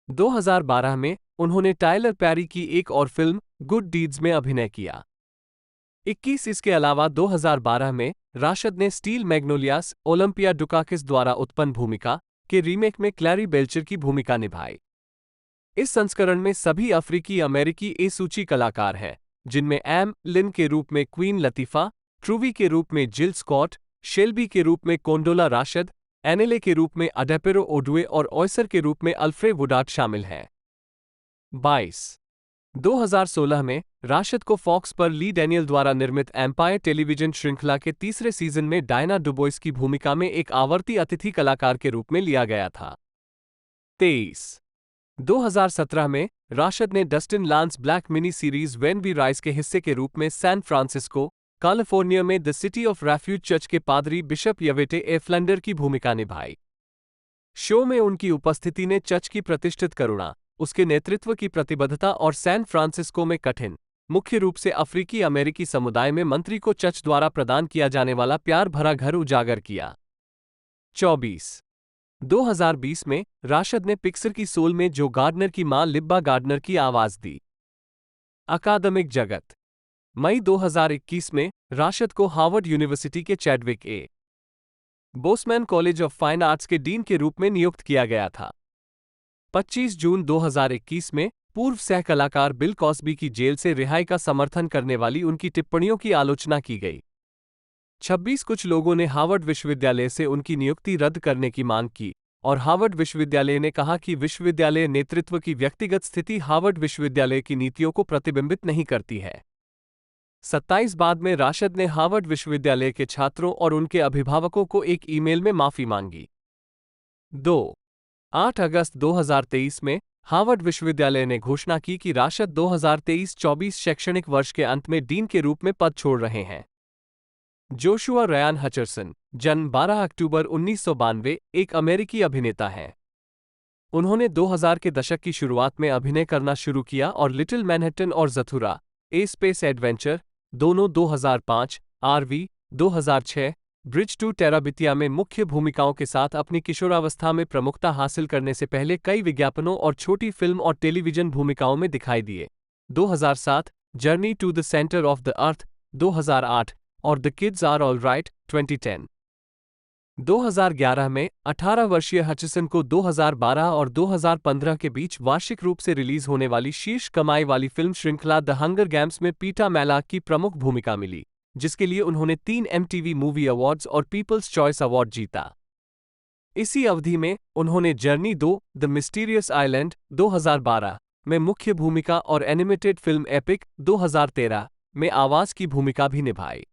2012 में उन्होंने टाइलर पैरी की एक और फिल्म गुड डीड्स में अभिनय किया। 21 इसके अलावा 2012 में राशद ने स्टील मैग्नोलियास ओलंपिया डुकाकिस द्वारा उत्पन्न भूमिका के रीमेक में क्लैरी बेल्चर की भूमिका निभाई। इस संस्करण में सभी अफ्रीकी अमेरिकी ए-सूची कलाकार हैं, जिनमें एम लिन के रूप में क्वीन लतीफा, ट्रूवी के रूप में जिल स्कॉट, शेल्बी के रूप में कोंडोला राशद, एनेले के रूप में अडेपेरो ओडुए और ऑयसर के रूप में अल्फ्रे वुडाट शामिल हैं। 2016 में राशद को फॉक्स पर ली डैनियल द्वारा निर्मित एम्पायर टेलीविजन श्रृंखला के तीसरे सीजन में डायना डुबोइस की भूमिका में एक आवर्ती अतिथि कलाकार के रूप में लिया गया था। 2017 में राशद ने Dustin Lance Black mini series When We Rise के हिस्से के रूप में सैन फ्रांसिस्को, कैलिफोर्निया में the City of Refuge Church के पादरी बिशप यवेटे ए फ्लेंडर की भूमिका निभाई। शो में उनकी उपस्थिति ने चर्च की प्रतिष्ठित करुणा, उसके नेतृत्व की प्रतिबद्धता और सैन फ्रांसिस्को में कठिन, मुख्य रूप से अफ्रीकी अमेरिकी समुदाय में मंत्री को चर्च द्वारा प्रदान किया जाने वाला प्यार भरा घर उजागर किया। 2020 में राशद ने पिक्सर की सोल में जो गार्डनर की मां लिब्बा गार्डनर की आवाज दी। अकादमिक जगत। मई 2021 में राशद को हार्वर्ड यूनिवर्सिटी के Chadwick A. Boseman college of fine arts के डीन के रूप में नियुक्त किया गया था। 25 जून 2021 में पूर्व सह कलाकार बिल कॉस्बी की जेल से रिहाई का समर्थन करने वाली उनकी टिप्पणियों की आलोचना की गई। 26 कुछ लोगों ने हार्वर्ड विश्वविद्यालय से उनकी नियुक्ति रद्द करने की मांग की और हार्वर्ड विश्वविद्यालय ने कहा कि विश्वविद्यालय नेतृत्व की व्यक्तिगत स्थिति हार्वर्ड विश्वविद्यालय की नीतियों को प्रतिबिंबित नहीं करती है। 27 बाद में राशद ने हार्वर्ड विश्वविद्यालय के छात्रों और उनके अभिभावकों को एक ईमेल में माफी मांगी। 8 अगस्त 2023 में हार्वर्ड विश्वविद्यालय ने घोषणा की कि राशद 2023-24 शैक्षणिक वर्ष के अंत में डीन के रूप में पद छोड़ रहे हैं। जोशुआ रयान हचरसन, जन्म 12 अक्टूबर 1992, एक अमेरिकी अभिनेता हैं। उन्होंने 2000 के दशक की शुरुआत में अभिनय करना शुरू किया और लिटिल मैनहट्टन और ज़थूरा, ए स्पेस एडवेंचर, दोनों 2005, आरवी, 2006, ब्रिज टू टेराबितिया में मुख्य भूमिकाओं के साथ अपनी किशोरावस्था में प्रमुखता हासिल करने से पहले कई विज्ञापनों और छोटी फिल्म और टेलीविजन भूमिकाओं में दिखाई दिए। 2007, Journey to the Center of the Earth, 2008 और The Kids Are All Right, 2010। 2011 में 18 वर्षीय हचिसन को 2012 और 2015 के बीच वार्षिक रूप से रिलीज होने वाली शीर्ष कमाई वाली फिल्म श्रृंखला द हंगर गेम्स में पीटा मैलाक की प्रमुख भूमिका मिली, जिसके लिए उन्होंने 3 MTV मूवी अवार्ड्स और पीपल्स चॉइस अवार्ड जीता। इसी अवधि में उन्होंने जर्नी 2 द मिस्टीरियस आइलैंड 2012 में मुख्य भूमिका और एनिमेटेड फिल्म एपिक 2013 में आवाज की भूमिका भी निभाई।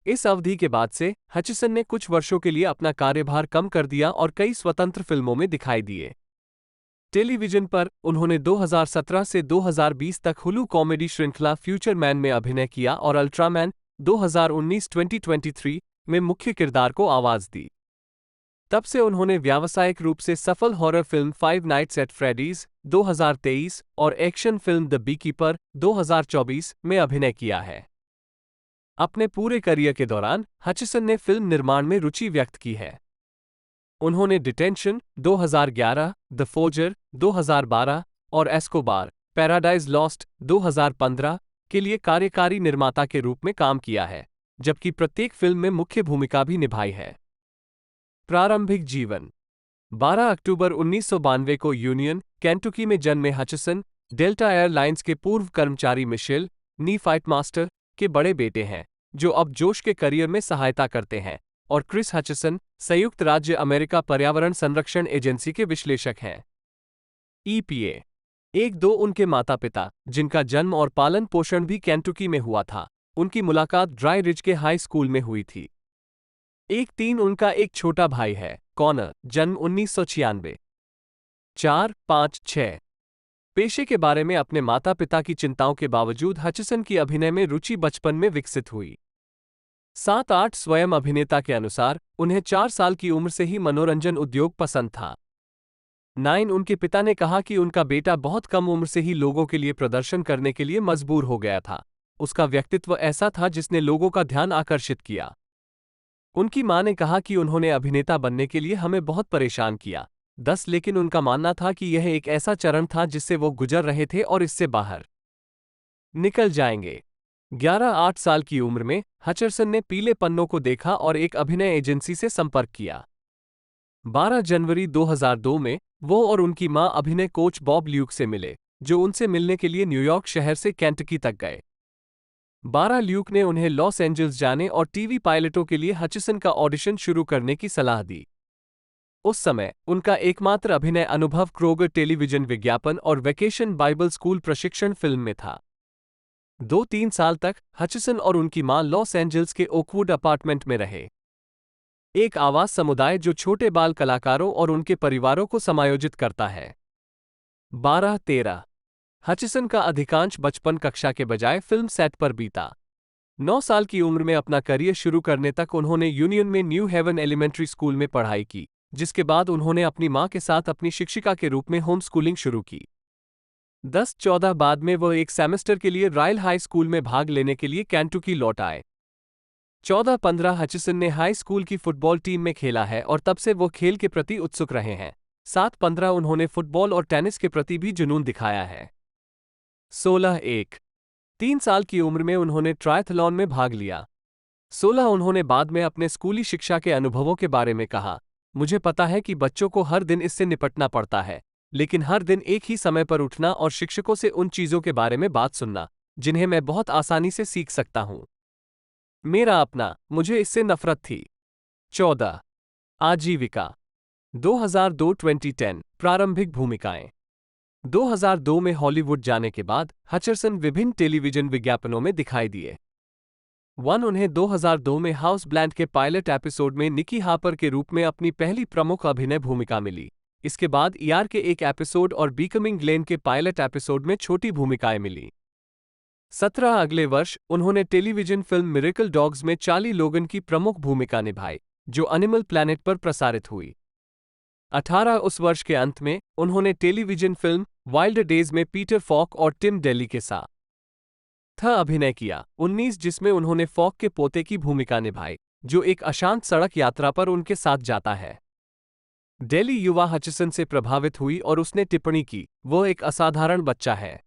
इस अवधि के बाद से हचिसन ने कुछ वर्षों के लिए अपना कार्यभार कम कर दिया और कई स्वतंत्र फिल्मों में दिखाई दिए। टेलीविजन पर उन्होंने 2017 से 2020 तक हुलू कॉमेडी श्रृंखला फ्यूचर मैन में अभिनय किया और अल्ट्रामैन 2019-2023 में मुख्य किरदार को आवाज दी। तब से उन्होंने व्यावसायिक रूप से सफल horror film Five Nights at Freddy's 2023 और एक्शन फिल्म द बीकीपर 2024 में अभिनय किया है। अपने पूरे करियर के दौरान हचिसन ने फिल्म निर्माण में रुचि व्यक्त की है। उन्होंने डिटेंशन 2011, द फोर्जर 2012 और एस्कोबार पैराडाइज लॉस्ट 2015 के लिए कार्यकारी निर्माता के रूप में काम किया है, जबकि प्रत्येक फिल्म में मुख्य भूमिका भी निभाई है। प्रारंभिक जीवन 12 अक्टूबर 1992 को यूनियन, केंटुकी में जन्मे हचिसन डेल्टा एयरलाइंस के पूर्व कर्मचारी मिशेल नी फाइटमास्टर के बड़े बेटे हैं, जो अब जोश के करियर में सहायता करते हैं, और क्रिस हचिसन संयुक्त राज्य अमेरिका पर्यावरण संरक्षण एजेंसी के विश्लेषक हैं। EPA 1-2 उनके माता पिता, जिनका जन्म और पालन पोषण भी केंटुकी में हुआ था, उनकी मुलाकात ड्राई रिज के हाई स्कूल में हुई थी। 1-3 उनका एक छोटा भाई है, कॉनर, जन्म 1996। 4-5-6 पेशे के बारे में अपने माता पिता की चिंताओं के बावजूद हचिसन की अभिनय में रुचि बचपन में विकसित हुई। 7-8 स्वयं अभिनेता के अनुसार उन्हें 4 साल की उम्र से ही मनोरंजन उद्योग पसंद था। 9 उनके पिता ने कहा कि उनका बेटा बहुत कम उम्र से ही लोगों के लिए प्रदर्शन करने के लिए मजबूर हो गया था। उसका व्यक्तित्व ऐसा था जिसने लोगों का ध्यान आकर्षित किया। उनकी मां ने कहा कि उन्होंने अभिनेता बनने के लिए हमें बहुत परेशान किया। 10 लेकिन उनका मानना था कि यह एक ऐसा चरण था जिससे वो गुजर रहे थे और इससे बाहर निकल जाएंगे। 11-8 साल की उम्र में हचिसन ने पीले पन्नों को देखा और एक अभिनय एजेंसी से संपर्क किया। 12 जनवरी 2002 में वो और उनकी मां अभिनय कोच बॉब ल्यूक से मिले, जो उनसे मिलने के लिए न्यूयॉर्क शहर से केंटकी तक गए। 12 ल्यूक ने उन्हें लॉस एंजल्स जाने और टीवी पायलटों के लिए हचिसन का ऑडिशन शुरू करने की सलाह दी। उस समय उनका एकमात्र अभिनय अनुभव क्रोगर टेलीविजन विज्ञापन और वेकेशन बाइबल स्कूल प्रशिक्षण फिल्म में था। 2-3 साल तक हचिसन और उनकी मां लॉस एंजल्स के ओकवुड अपार्टमेंट में रहे, एक आवास समुदाय जो छोटे बाल कलाकारों और उनके परिवारों को समायोजित करता है। 12-13 हचिसन का अधिकांश बचपन कक्षा के बजाय फिल्म सेट पर बीता। 9 साल की उम्र में अपना करियर शुरू करने तक उन्होंने यूनियन में न्यू हेवन एलिमेंट्री स्कूल में पढ़ाई की, जिसके बाद उन्होंने अपनी मां के साथ अपनी शिक्षिका के रूप में होम स्कूलिंग शुरू की। 10-14 बाद में वह एक सेमेस्टर के लिए रॉयल हाई स्कूल में भाग लेने के लिए केंटुकी लौट आए। 14-15 हचिसन ने हाई स्कूल की फुटबॉल टीम में खेला है और तब से वो खेल के प्रति उत्सुक रहे हैं। 7-15 उन्होंने फुटबॉल और टेनिस के प्रति भी जुनून दिखाया है। 16-1 3 साल की उम्र में उन्होंने ट्रायथलॉन में भाग लिया। 16 उन्होंने बाद में अपने स्कूली शिक्षा के अनुभवों के बारे में कहा, मुझे पता है कि बच्चों को हर दिन इससे निपटना पड़ता है, लेकिन हर दिन एक ही समय पर उठना और शिक्षकों से उन चीजों के बारे में बात सुनना जिन्हें मैं बहुत आसानी से सीख सकता हूं। मेरा अपना, मुझे इससे नफरत थी। 14 आजीविका 2002-2010 प्रारंभिक भूमिकाएं 2002 में हॉलीवुड जाने के बाद हचिसन विभिन्न टेलीविजन विज्ञापनों में दिखाई दिए। उन्हें 2002 में हाउस ब्लैंड के पायलट एपिसोड में निकी हापर के रूप में अपनी पहली प्रमुख अभिनय भूमिका मिली। इसके बाद ER के एक एपिसोड और बीकमिंग ग्लेन के पायलट एपिसोड में छोटी भूमिकाएं मिली। 17 अगले वर्ष उन्होंने टेलीविजन फिल्म मिरेकल डॉग्स में चार्ली लोगन की प्रमुख भूमिका निभाई, जो एनिमल प्लैनेट पर प्रसारित हुई। 18 उस वर्ष के अंत में उन्होंने टेलीविजन फिल्म वाइल्ड डेज में पीटर फॉक और टिम डेली के साथ अभिनय किया। 19 जिसमें उन्होंने फॉक के पोते की भूमिका निभाई, जो एक अशांत सड़क यात्रा पर उनके साथ जाता है। डेली युवा हचिसन से प्रभावित हुई और उसने टिप्पणी की, वो एक असाधारण बच्चा है।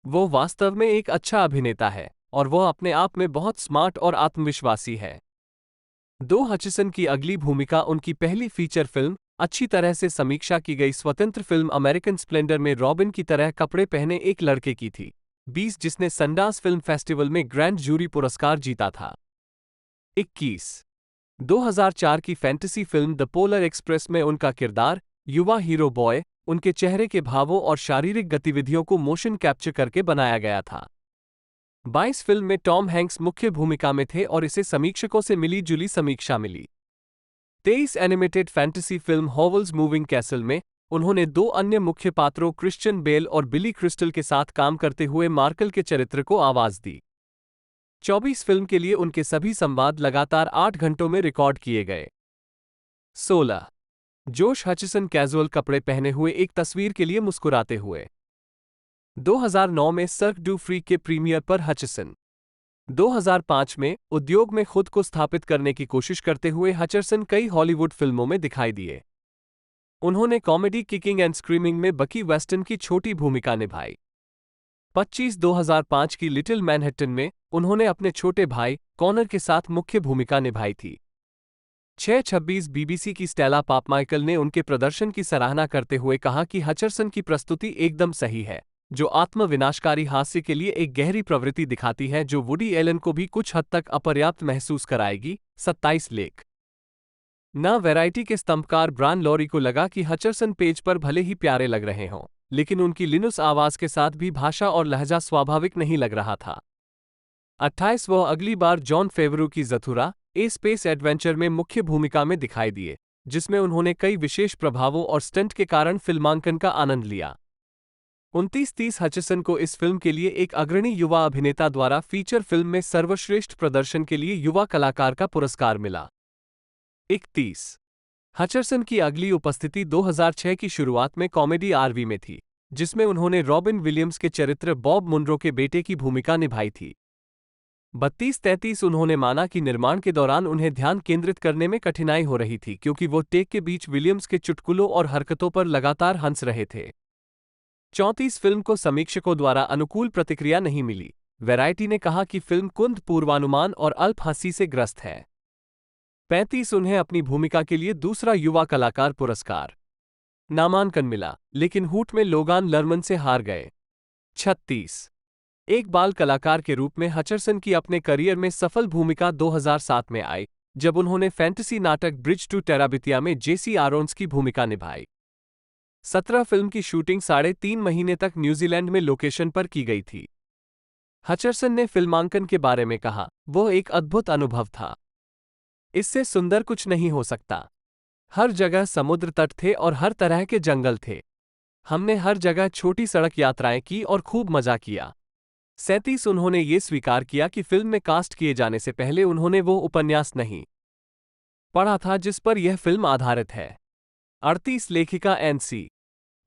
वो वास्तव में एक अच्छा अभिनेता है और वो अपने आप में बहुत स्मार्ट और आत्मविश्वासी है। 2 हचिसन की अगली भूमिका उनकी पहली फीचर फिल्म, अच्छी तरह से समीक्षा की गई स्वतंत्र फिल्म अमेरिकन स्प्लेंडर में रॉबिन की तरह कपड़े पहने एक लड़के की थी। 20 जिसने संडास फिल्म फेस्टिवल में ग्रैंड जूरी पुरस्कार जीता था। 21 2004 की fantasy film the polar express में उनका किरदार, युवा हीरो बॉय, उनके चेहरे के भावों और शारीरिक गतिविधियों को मोशन कैप्चर करके बनाया गया था। 22 फिल्म में टॉम हैंक्स मुख्य भूमिका में थे और इसे समीक्षकों से मिली जुली समीक्षा मिली। 23 animated fantasy film Howl's Moving Castle में उन्होंने 2 अन्य मुख्य पात्रों क्रिश्चियन बेल और बिली क्रिस्टल के साथ काम करते हुए मार्कल के चरित्र को आवाज दी। 24 फिल्म के लिए उनके सभी संवाद लगातार 8 घंटों में रिकॉर्ड किए गए। 16 जोश हचिसन कैजुअल कपड़े पहने हुए एक तस्वीर के लिए मुस्कुराते हुए। 2009 में सर्क डू फ्रीक के प्रीमियर पर हचिसन। 2005 में उद्योग में खुद को स्थापित करने की कोशिश करते हुए हचिसन कई हॉलीवुड फिल्मों में दिखाई दिए। उन्होंने कॉमेडी किकिंग एंड स्क्रीमिंग में बकी वेस्टन की छोटी भूमिका निभाई। 25 2005 की लिटिल मैनहट्टन में उन्होंने अपने छोटे भाई कॉनर के साथ मुख्य भूमिका निभाई थी। 6/26 बीबीसी की स्टेला पापमाइकल ने उनके प्रदर्शन की सराहना करते हुए कहा कि हचिसन की प्रस्तुति एकदम सही है, जो आत्मविनाशकारी हास्य के लिए एक गहरी प्रवृत्ति दिखाती है जो वुडी एलन को भी कुछ हद तक अपर्याप्त महसूस कराएगी। 27 लेख न वैरायटी के स्तंभकार ब्रान लॉरी को लगा कि हचिसन पेज पर भले ही प्यारे लग रहे हों, लेकिन उनकी लिनुस आवाज के साथ भी भाषा और लहजा स्वाभाविक नहीं लग रहा था। 28 वह अगली बार जॉन फेवरू की ज़थुरा ए स्पेस एडवेंचर में मुख्य भूमिका में दिखाई दिए, जिसमें उन्होंने कई विशेष प्रभावों और स्टंट के कारण फिल्मांकन का आनंद लिया। 29-30 हचिसन को इस फिल्म के लिए एक अग्रणी युवा अभिनेता द्वारा फीचर फिल्म में सर्वश्रेष्ठ प्रदर्शन के लिए युवा कलाकार का पुरस्कार मिला। 31 हचिसन की अगली उपस्थिति 2006 की शुरुआत में कॉमेडी आरवी में थी, जिसमें उन्होंने रॉबिन विलियम्स के चरित्र बॉब मुनरो के बेटे की भूमिका निभाई थी। 32-33 उन्होंने माना कि निर्माण के दौरान उन्हें ध्यान केंद्रित करने में कठिनाई हो रही थी क्योंकि वो टेक के बीच विलियम्स के चुटकुलों और हरकतों पर लगातार हंस रहे थे। 34 फिल्म को समीक्षकों द्वारा अनुकूल प्रतिक्रिया नहीं मिली। वैरायटी ने कहा कि फिल्म कुंद पूर्वानुमान और अल्प हंसी से ग्रस्त है। 35 उन्हें अपनी भूमिका के लिए दूसरा युवा कलाकार पुरस्कार नामांकन मिला, लेकिन हूट में लोगान लर्मन से हार गए। 36 एक बाल कलाकार के रूप में हचिसन की अपने करियर में सफल भूमिका 2007 में आई, जब उन्होंने फैंटेसी नाटक ब्रिज टू टेराबिथिया में जेसी आरोन्स की भूमिका निभाई। 17 फिल्म की शूटिंग 3.5 महीने तक न्यूजीलैंड में लोकेशन पर की गई थी। हचिसन ने फिल्मांकन के बारे में कहा, वो एक अद्भुत अनुभव था। इससे सुंदर कुछ नहीं हो सकता। हर जगह समुद्र तट थे और हर तरह के जंगल थे। हमने हर जगह छोटी सड़क यात्राएं की और खूब मजा किया। 37 उन्होंने ये स्वीकार किया कि फिल्म में कास्ट किए जाने से पहले उन्होंने वो उपन्यास नहीं पढ़ा था जिस पर यह फिल्म आधारित है। 38 लेखिका एनसी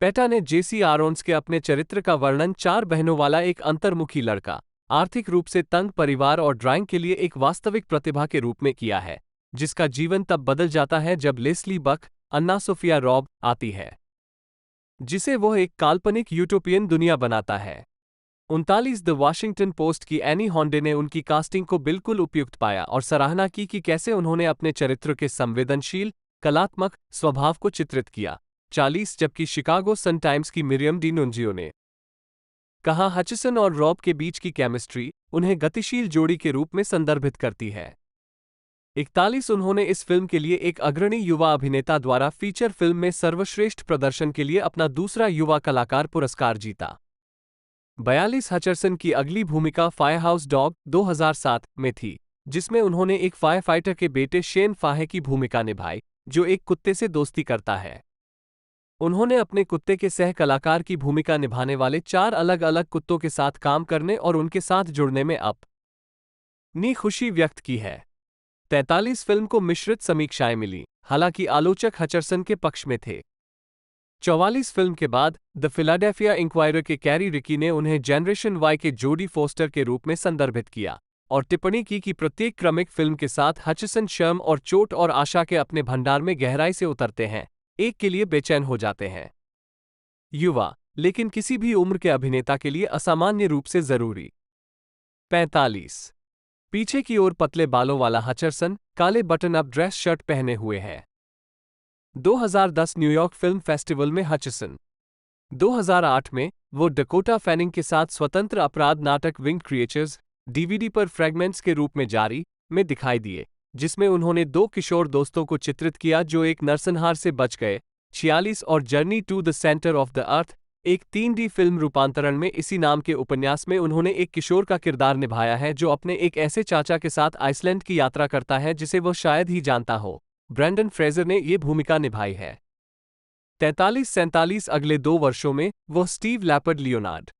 पेटा ने जेसी आरोन्स के अपने चरित्र का वर्णन 4 बहनों वाला एक अंतर्मुखी लड़का, आर्थिक रूप से तंग परिवार और ड्राइंग के लिए एक वास्तविक प्रतिभा के रूप में किया है, जिसका जीवन तब बदल जाता है जब लेस्ली बक, अन्ना सोफिया रॉब, आती है, जिसे वो एक काल्पनिक यूटोपियन दुनिया बनाता है। 39 द वाशिंगटन पोस्ट की एनी हॉन्डे ने उनकी कास्टिंग को बिल्कुल उपयुक्त पाया और सराहना की कि कैसे उन्होंने अपने चरित्र के संवेदनशील, कलात्मक स्वभाव को चित्रित किया। 40 जबकि शिकागो सन टाइम्स की मिरियम डी नुंजियो ने कहा, हचिसन और रॉब के बीच की केमिस्ट्री उन्हें गतिशील जोड़ी के रूप में संदर्भित करती है। 41 उन्होंने इस फिल्म के लिए एक अग्रणी युवा अभिनेता द्वारा फीचर फिल्म में सर्वश्रेष्ठ प्रदर्शन के लिए अपना दूसरा युवा कलाकार पुरस्कार जीता। 42 हचिसन की अगली भूमिका फायरहाउस डॉग 2007 में थी, जिसमें उन्होंने एक फायर फाइटर के बेटे शेन फाहे की भूमिका निभाई, जो एक कुत्ते से दोस्ती करता है। उन्होंने अपने कुत्ते के सह कलाकार की भूमिका निभाने वाले 4 अलग अलग कुत्तों के साथ काम करने और उनके साथ जुड़ने में अपनी खुशी व्यक्त की है। 43 फिल्म को मिश्रित समीक्षाएं मिली, हालांकि आलोचक हचिसन के पक्ष में थे। 44 फिल्म के बाद द फिलाडेल्फिया इंक्वायरर के कैरी रिकी ने उन्हें जनरेशन वाई के जोडी फोस्टर के रूप में संदर्भित किया और टिप्पणी की कि प्रत्येक क्रमिक फिल्म के साथ हचिसन शर्म और चोट और आशा के अपने भंडार में गहराई से उतरते हैं, एक के लिए बेचैन हो जाते हैं। युवा, लेकिन किसी भी उम्र के अभिनेता के लिए असामान्य रूप से जरूरी। 45 पीछे की ओर पतले बालों वाला हचिसन काले बटन अप ड्रेस शर्ट पहने हुए है। 2010 न्यूयॉर्क फिल्म फेस्टिवल में हचिसन। 2008 में वो डकोटा फैनिंग के साथ स्वतंत्र अपराध नाटक विंग क्रिएचर्स डीवीडी पर फ्रैगमेंट्स के रूप में जारी में दिखाई दिए, जिसमें उन्होंने 2 किशोर दोस्तों को चित्रित किया जो एक नरसंहार से बच गए। 46 और Journey to the Center of the Earth, एक 3D फिल्म रूपांतरण में इसी नाम के उपन्यास में उन्होंने एक किशोर का किरदार निभाया है जो अपने एक ऐसे चाचा के साथ आइसलैंड की यात्रा करता है जिसे वह शायद ही जानता हो। ब्रेंडन फ्रेजर ने ये भूमिका निभाई है। 43-47 अगले 2 वर्षों में वो स्टीव लैपर्ड लियोनार्ड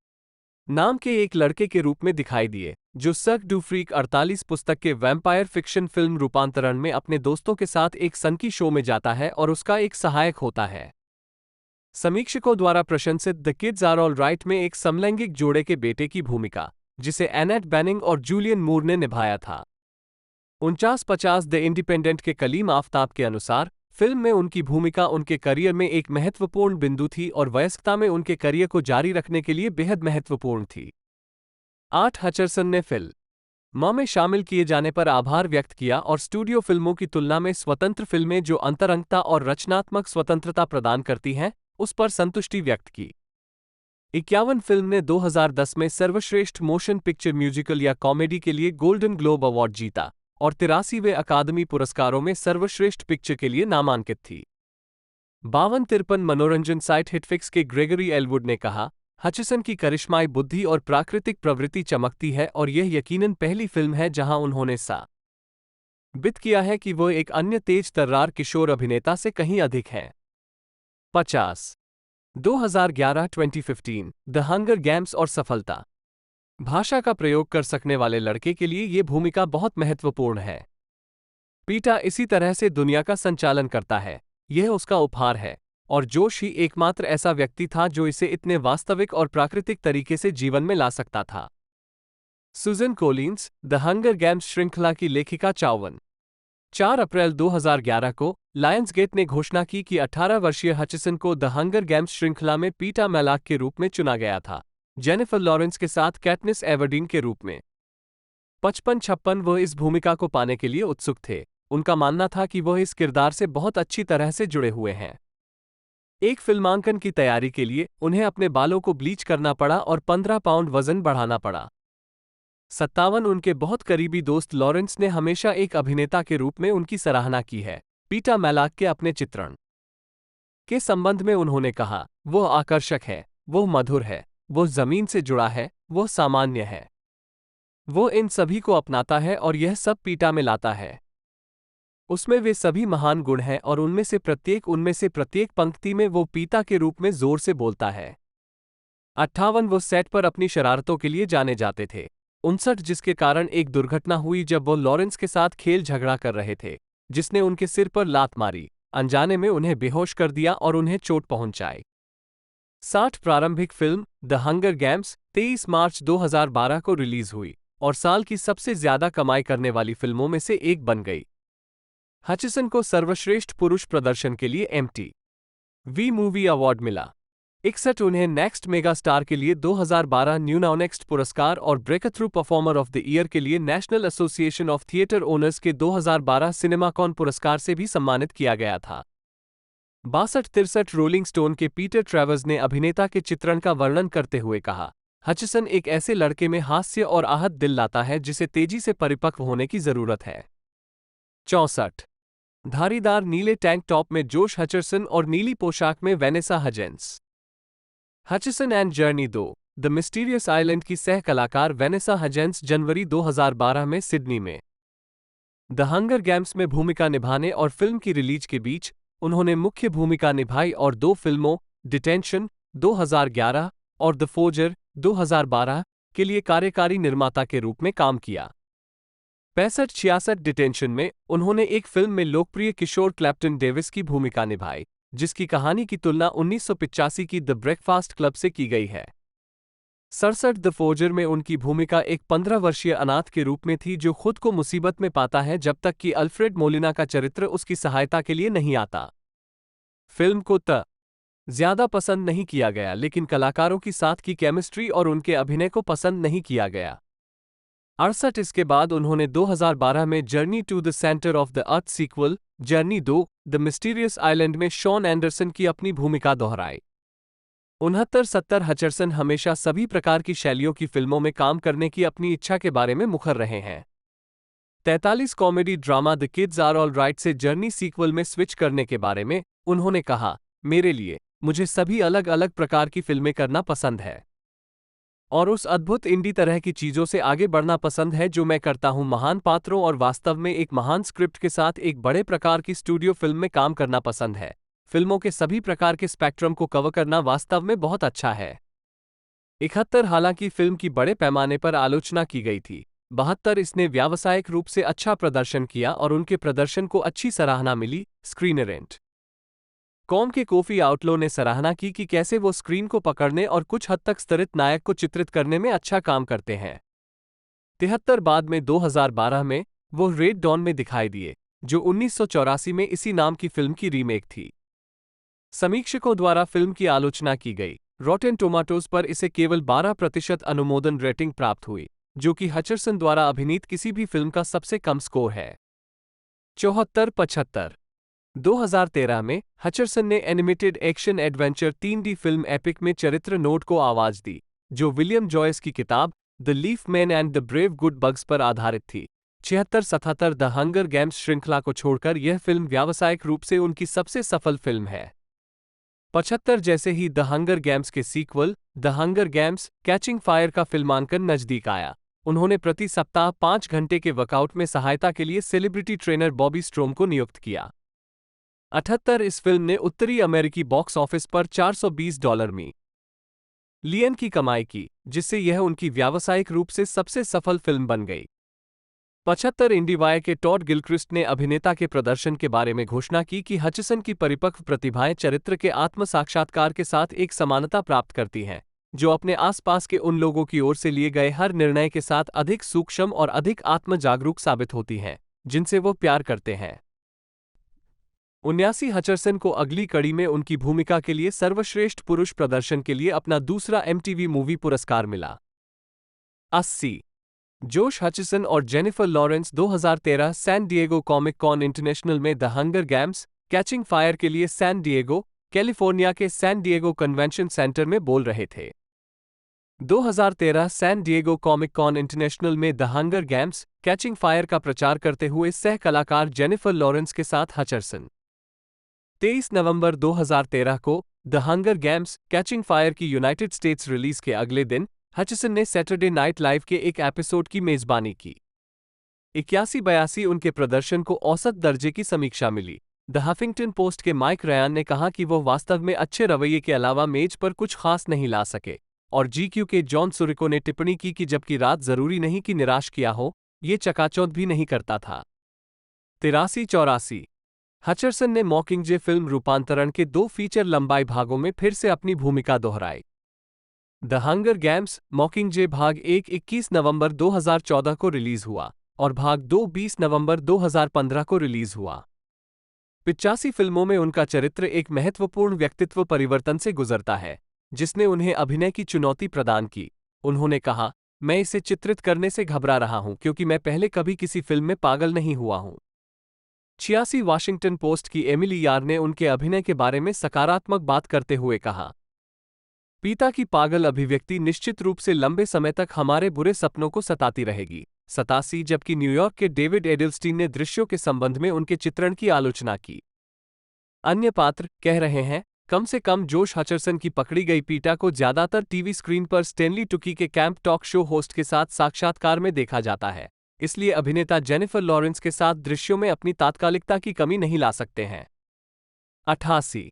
नाम के एक लड़के के रूप में दिखाई दिए, जो सर्क डू फ्रीक 48 पुस्तक के वैम्पायर फिक्शन फिल्म रूपांतरण में अपने दोस्तों के साथ एक सनकी शो में जाता है और उसका एक सहायक होता है। समीक्षकों द्वारा प्रशंसित The Kids Are All Right में एक समलैंगिक जोड़े के बेटे की भूमिका, जिसे एनेट बेनिंग और जूलियन मूर ने निभाया था। 4950 द इंडिपेंडेंट के कलीम आफ्ताब के अनुसार फिल्म में उनकी भूमिका उनके करियर में एक महत्वपूर्ण बिंदु थी और वयस्कता में उनके करियर को जारी रखने के लिए बेहद महत्वपूर्ण थी। 8 हचरसन ने फिल्म में शामिल किए जाने पर आभार व्यक्त किया और स्टूडियो फिल्मों की तुलना में स्वतंत्र फिल्में जो अंतरंगता और रचनात्मक स्वतंत्रता प्रदान करती हैं, उस पर संतुष्टि व्यक्त की। 51 फिल्म ने 2010 में सर्वश्रेष्ठ मोशन पिक्चर म्यूजिकल या कॉमेडी के लिए गोल्डन ग्लोब अवार्ड जीता और 83वें अकादमी पुरस्कारों में सर्वश्रेष्ठ पिक्चर के लिए नामांकित थी। 52-53 मनोरंजन साइट हिटफिक्स के ग्रेगरी एलवुड ने कहा, हचिसन की करिश्माई बुद्धि और प्राकृतिक प्रवृत्ति चमकती है और यह यकीनन पहली फिल्म है जहां उन्होंने साबित किया है कि वो एक अन्य तेज तर्रार किशोर अभिनेता से कहीं अधिक हैं। 50 2011-2015 द हंगर गेम्स और सफलता। भाषा का प्रयोग कर सकने वाले लड़के के लिए ये भूमिका बहुत महत्वपूर्ण है। पीटा इसी तरह से दुनिया का संचालन करता है, यह उसका उपहार है, और जोश ही एकमात्र ऐसा व्यक्ति था जो इसे इतने वास्तविक और प्राकृतिक तरीके से जीवन में ला सकता था। सुजन कोलिंस, द हंगर गेम्स श्रृंखला की लेखिका 4 अप्रैल 2011 को लायंसगेट ने घोषणा की कि 18 वर्षीय हचिसन को द हंगर गेम्स श्रृंखला में पीटा मैलाक के रूप में चुना गया था, जेनिफर लॉरेंस के साथ कैटनिस एवर्डीन के रूप में। 55-56 वह इस भूमिका को पाने के लिए उत्सुक थे। उनका मानना था कि वह इस किरदार से बहुत अच्छी तरह से जुड़े हुए हैं। एक फिल्मांकन की तैयारी के लिए उन्हें अपने बालों को ब्लीच करना पड़ा और 15 पाउंड वजन बढ़ाना पड़ा। 57 उनके बहुत करीबी दोस्त लॉरेंस ने हमेशा एक अभिनेता के रूप में उनकी सराहना की है। पीटा मैलाक के अपने चित्रण के संबंध में उन्होंने कहा, वह आकर्षक है, वह मधुर है, वो जमीन से जुड़ा है, वो सामान्य है, वो इन सभी को अपनाता है और यह सब पीटा में लाता है। उसमें वे सभी महान गुण हैं और उनमें से प्रत्येक पंक्ति में वो पीता के रूप में जोर से बोलता है। 58 वो सेट पर अपनी शरारतों के लिए जाने जाते थे। 59 जिसके कारण एक दुर्घटना हुई जब वो लॉरेंस के साथ खेल झगड़ा कर रहे थे, जिसने उनके सिर पर लात मारी, अनजाने में उन्हें बेहोश कर दिया और उन्हें चोट पहुंचाई। 60 प्रारंभिक फिल्म द हंगर गेम्स 23 मार्च 2012 को रिलीज हुई और साल की सबसे ज्यादा कमाई करने वाली फिल्मों में से एक बन गई। हचिसन को सर्वश्रेष्ठ पुरुष प्रदर्शन के लिए MTV मूवी अवार्ड मिला। 61 उन्हें नेक्स्ट मेगा स्टार के लिए 2012 न्यू नेक्स्ट पुरस्कार और breakthrough performer of the year के लिए national association of theatre owners के 2012 सिनेमाकॉन पुरस्कार से भी सम्मानित किया गया था। 62-63 रोलिंग स्टोन के पीटर ट्रेवर्स ने अभिनेता के चित्रण का वर्णन करते हुए कहा, हचिसन एक ऐसे लड़के में हास्य और आहत दिल लाता है जिसे तेजी से परिपक्व होने की जरूरत है। 64 धारीदार नीले टैंक टॉप में जोश हचरसन और नीली पोशाक में Vanessa Hudgens. Hutcherson and Journey 2 the Mysterious Island की सह कलाकार वेनेसा हजेंस जनवरी 2012 में सिडनी में द हंगर गेम्स में भूमिका निभाने और फिल्म की रिलीज के बीच उन्होंने मुख्य भूमिका निभाई और 2 फिल्मों डिटेंशन 2011 और द फोर्जर 2012 के लिए कार्यकारी निर्माता के रूप में काम किया। 65-66 डिटेंशन में उन्होंने एक फिल्म में लोकप्रिय किशोर क्लैप्टन डेविस की भूमिका निभाई, जिसकी कहानी की तुलना 1985 की द ब्रेकफास्ट क्लब से की गई है। 67 द फोर्जर में उनकी भूमिका एक 15 वर्षीय अनाथ के रूप में थी जो खुद को मुसीबत में पाता है जब तक कि अल्फ्रेड मोलिना का चरित्र उसकी सहायता के लिए नहीं आता। फिल्म को ज्यादा पसंद नहीं किया गया, लेकिन कलाकारों की साथ की केमिस्ट्री और उनके अभिनय को पसंद नहीं किया गया। 68 इसके बाद उन्होंने 2012 में Journey to the Center of the Earth sequel Journey 2 the Mysterious Island में शॉन एंडरसन की अपनी भूमिका दोहराई। 69-70 हचरसन हमेशा सभी प्रकार की शैलियों की फिल्मों में काम करने की अपनी इच्छा के बारे में मुखर रहे हैं। 43 comedy drama The Kids Are All Right से जर्नी सीक्वल में स्विच करने के बारे में उन्होंने कहा, मेरे लिए मुझे सभी अलग अलग प्रकार की फिल्में करना पसंद है और उस अद्भुत इंडी तरह की चीजों से आगे बढ़ना पसंद है जो मैं करता हूं। महान पात्रों और वास्तव में एक महान स्क्रिप्ट के साथ एक बड़े प्रकार की स्टूडियो फिल्म में काम करना पसंद है। फिल्मों के सभी प्रकार के स्पेक्ट्रम को कवर करना वास्तव में बहुत अच्छा है। 71 हालांकि फिल्म की बड़े पैमाने पर आलोचना की गई थी। 72 इसने व्यावसायिक रूप से अच्छा प्रदर्शन किया और उनके प्रदर्शन को अच्छी सराहना मिली। स्क्रीनरेंट कॉम के कोफी आउटलो ने सराहना की कि कैसे वो स्क्रीन को पकड़ने और कुछ हद तक स्तरित नायक को चित्रित करने में अच्छा काम करते हैं। 73 बाद में 2012 में वो रेड डॉन में दिखाई दिए, जो 1984 में इसी नाम की फिल्म की रीमेक थी। समीक्षकों द्वारा फिल्म की आलोचना की गई। रॉटेन टोमाटोज पर इसे केवल 12% अनुमोदन रेटिंग प्राप्त हुई, जो कि हचरसन द्वारा अभिनीत किसी भी फिल्म का सबसे कम स्कोर है। 74-75 2013 में हचरसन ने animated action adventure 3D film epic में चरित्र नोड को आवाज दी, जो विलियम जॉयस की किताब the leaf man and the brave good bugs पर आधारित थी। 76-77 द हंगर गेम्स श्रृंखला को छोड़कर यह फिल्म व्यावसायिक रूप से उनकी सबसे सफल फिल्म है। 75 जैसे ही द हंगर गेम्स के sequel The Hunger Games Catching Fire का फिल्मांकन नजदीक आया, उन्होंने प्रति सप्ताह 5 घंटे के वर्कआउट में सहायता के लिए सेलिब्रिटी ट्रेनर बॉबी स्ट्रोम को नियुक्त किया। 78 इस फिल्म ने उत्तरी अमेरिकी बॉक्स ऑफिस पर $420 मिलियन की कमाई की, जिससे यह उनकी व्यावसायिक रूप से सबसे सफल फिल्म बन गई। 75 इंडीवायर के टॉड गिलक्रिस्ट ने अभिनेता के प्रदर्शन के बारे में घोषणा की कि हचसन की परिपक्व प्रतिभाएं चरित्र के आत्म साक्षात्कार के साथ एक समानता प्राप्त करती हैं, जो अपने आसपास के उन लोगों की ओर से लिए गए हर निर्णय के साथ अधिक सूक्ष्म और अधिक आत्म जागरूक साबित होती हैं, जिनसे वो प्यार करते हैं। 79 हचरसन को अगली कड़ी में उनकी भूमिका के लिए सर्वश्रेष्ठ पुरुष प्रदर्शन के लिए अपना दूसरा MTV मूवी पुरस्कार मिला। 80 जोश हचसन और Jennifer Lawrence 2013 San Diego Comic Con International में the Hunger Games Catching Fire के लिए सैन डिएगो, कैलिफोर्निया के सैन डिएगो कन्वेंशन सेंटर में बोल रहे थे। 2013 San Diego Comic Con International में the Hunger Games Catching Fire का प्रचार करते हुए सह कलाकार जेनिफर लॉरेंस के साथ हचरसन। 23 नवंबर 2013 को the Hunger Games Catching fire की यूनाइटेड स्टेट्स रिलीज के अगले दिन हचसन ने सैटरडे नाइट लाइव के एक एपिसोड की मेजबानी की। 81-82 उनके प्रदर्शन को औसत दर्जे की समीक्षा मिली। द हफिंगटन पोस्ट के माइक रयान ने कहा कि वो वास्तव में अच्छे रवैये के अलावा मेज पर कुछ खास नहीं ला सके, और GQ के जॉन सुरिको ने टिप्पणी की कि जबकि रात जरूरी नहीं कि निराश किया हो, ये चकाचौंध भी नहीं करता था। 83-84 हचरसन ने मॉकिंगजे फिल्म रूपांतरण के 2 फीचर लंबाई भागों में फिर से अपनी भूमिका दोहराई। द हंगर गेम्स मॉकिंगजे भाग 1 21 नवंबर 2014 को रिलीज हुआ और भाग 2 20 नवंबर 2015 को रिलीज हुआ। 85 फिल्मों में उनका चरित्र एक महत्वपूर्ण व्यक्तित्व परिवर्तन से गुजरता है, जिसने उन्हें अभिनय की चुनौती प्रदान की। उन्होंने कहा, मैं इसे चित्रित करने से घबरा रहा हूं क्योंकि मैं पहले कभी किसी फिल्म में पागल नहीं हुआ हूं। 86 वाशिंगटन पोस्ट की एमिली यार ने उनके अभिनय के बारे में सकारात्मक बात करते हुए कहा, पिता की पागल अभिव्यक्ति निश्चित रूप से लंबे समय तक हमारे बुरे सपनों को सताती रहेगी। 87 जबकि न्यूयॉर्क के डेविड एडल्स्टीन ने दृश्यों के संबंध में उनके चित्रण की आलोचना की। अन्य पात्र कह रहे हैं, कम से कम जोश हचरसन की पकड़ी गई पीटा को ज्यादातर टीवी स्क्रीन पर स्टेनली टुकी के कैंप टॉक शो होस्ट के साथ साक्षात्कार में देखा जाता है, इसलिए अभिनेता जेनिफर लॉरेंस के साथ दृश्यों में अपनी तात्कालिकता की कमी नहीं ला सकते हैं। 88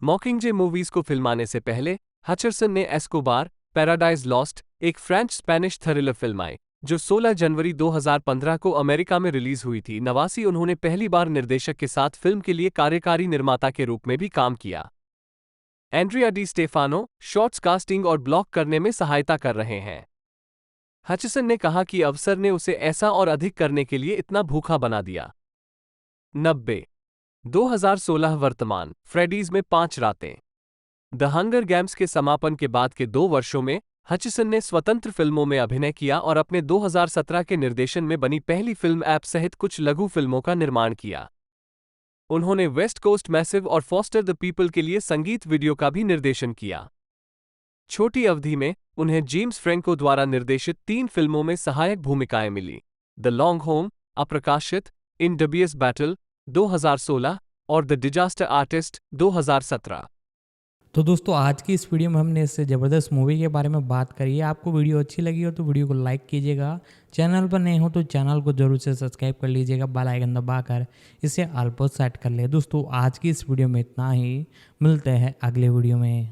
मॉकिंगजे मूवीज को फिल्माने से पहले हचरसन ने एस्कोबार पैराडाइज लॉस्ट एक फ्रेंच स्पेनिश थ्रिलर फिल्म आई, जो 16 जनवरी 2015 को अमेरिका में रिलीज हुई थी। 89 उन्होंने पहली बार निर्देशक के साथ फिल्म के लिए कार्यकारी निर्माता के रूप में भी काम किया। Andrea D Stefano shorts casting और ब्लॉक करने में सहायता कर रहे हैं। हचसन ने कहा कि अवसर ने उसे ऐसा और अधिक करने के लिए इतना भूखा बना दिया। 90 2016 वर्तमान फ्रेडीज में 5 रातें। द हंगर गेम्स के समापन के बाद के 2 वर्षों में हचसन ने स्वतंत्र फिल्मों में अभिनय किया और अपने 2017 के निर्देशन में बनी पहली फिल्म ऐप सहित कुछ लघु फिल्मों का निर्माण किया। उन्होंने वेस्ट कोस्ट मैसिव और फॉस्टर द पीपल के लिए संगीत वीडियो का भी निर्देशन किया। छोटी अवधि में उन्हें जेम्स फ्रैंको द्वारा निर्देशित 3 फिल्मों में सहायक भूमिकाएं मिली, द लॉन्ग होम, अप्रकाशित, इन डबियस बैटल 2016 और द डिजास्टर आर्टिस्ट 2017। तो दोस्तों आज की इस वीडियो में हमने इससे ज़बरदस्त मूवी के बारे में बात करी है। आपको वीडियो अच्छी लगी हो तो वीडियो को लाइक कीजिएगा, चैनल पर नए हो तो चैनल को जरूर से सब्सक्राइब कर लीजिएगा, बेल आइकन दबाकर इसे ऑल पर सेट कर ले। दोस्तों आज की इस वीडियो में इतना ही, मिलते हैं अगले वीडियो में।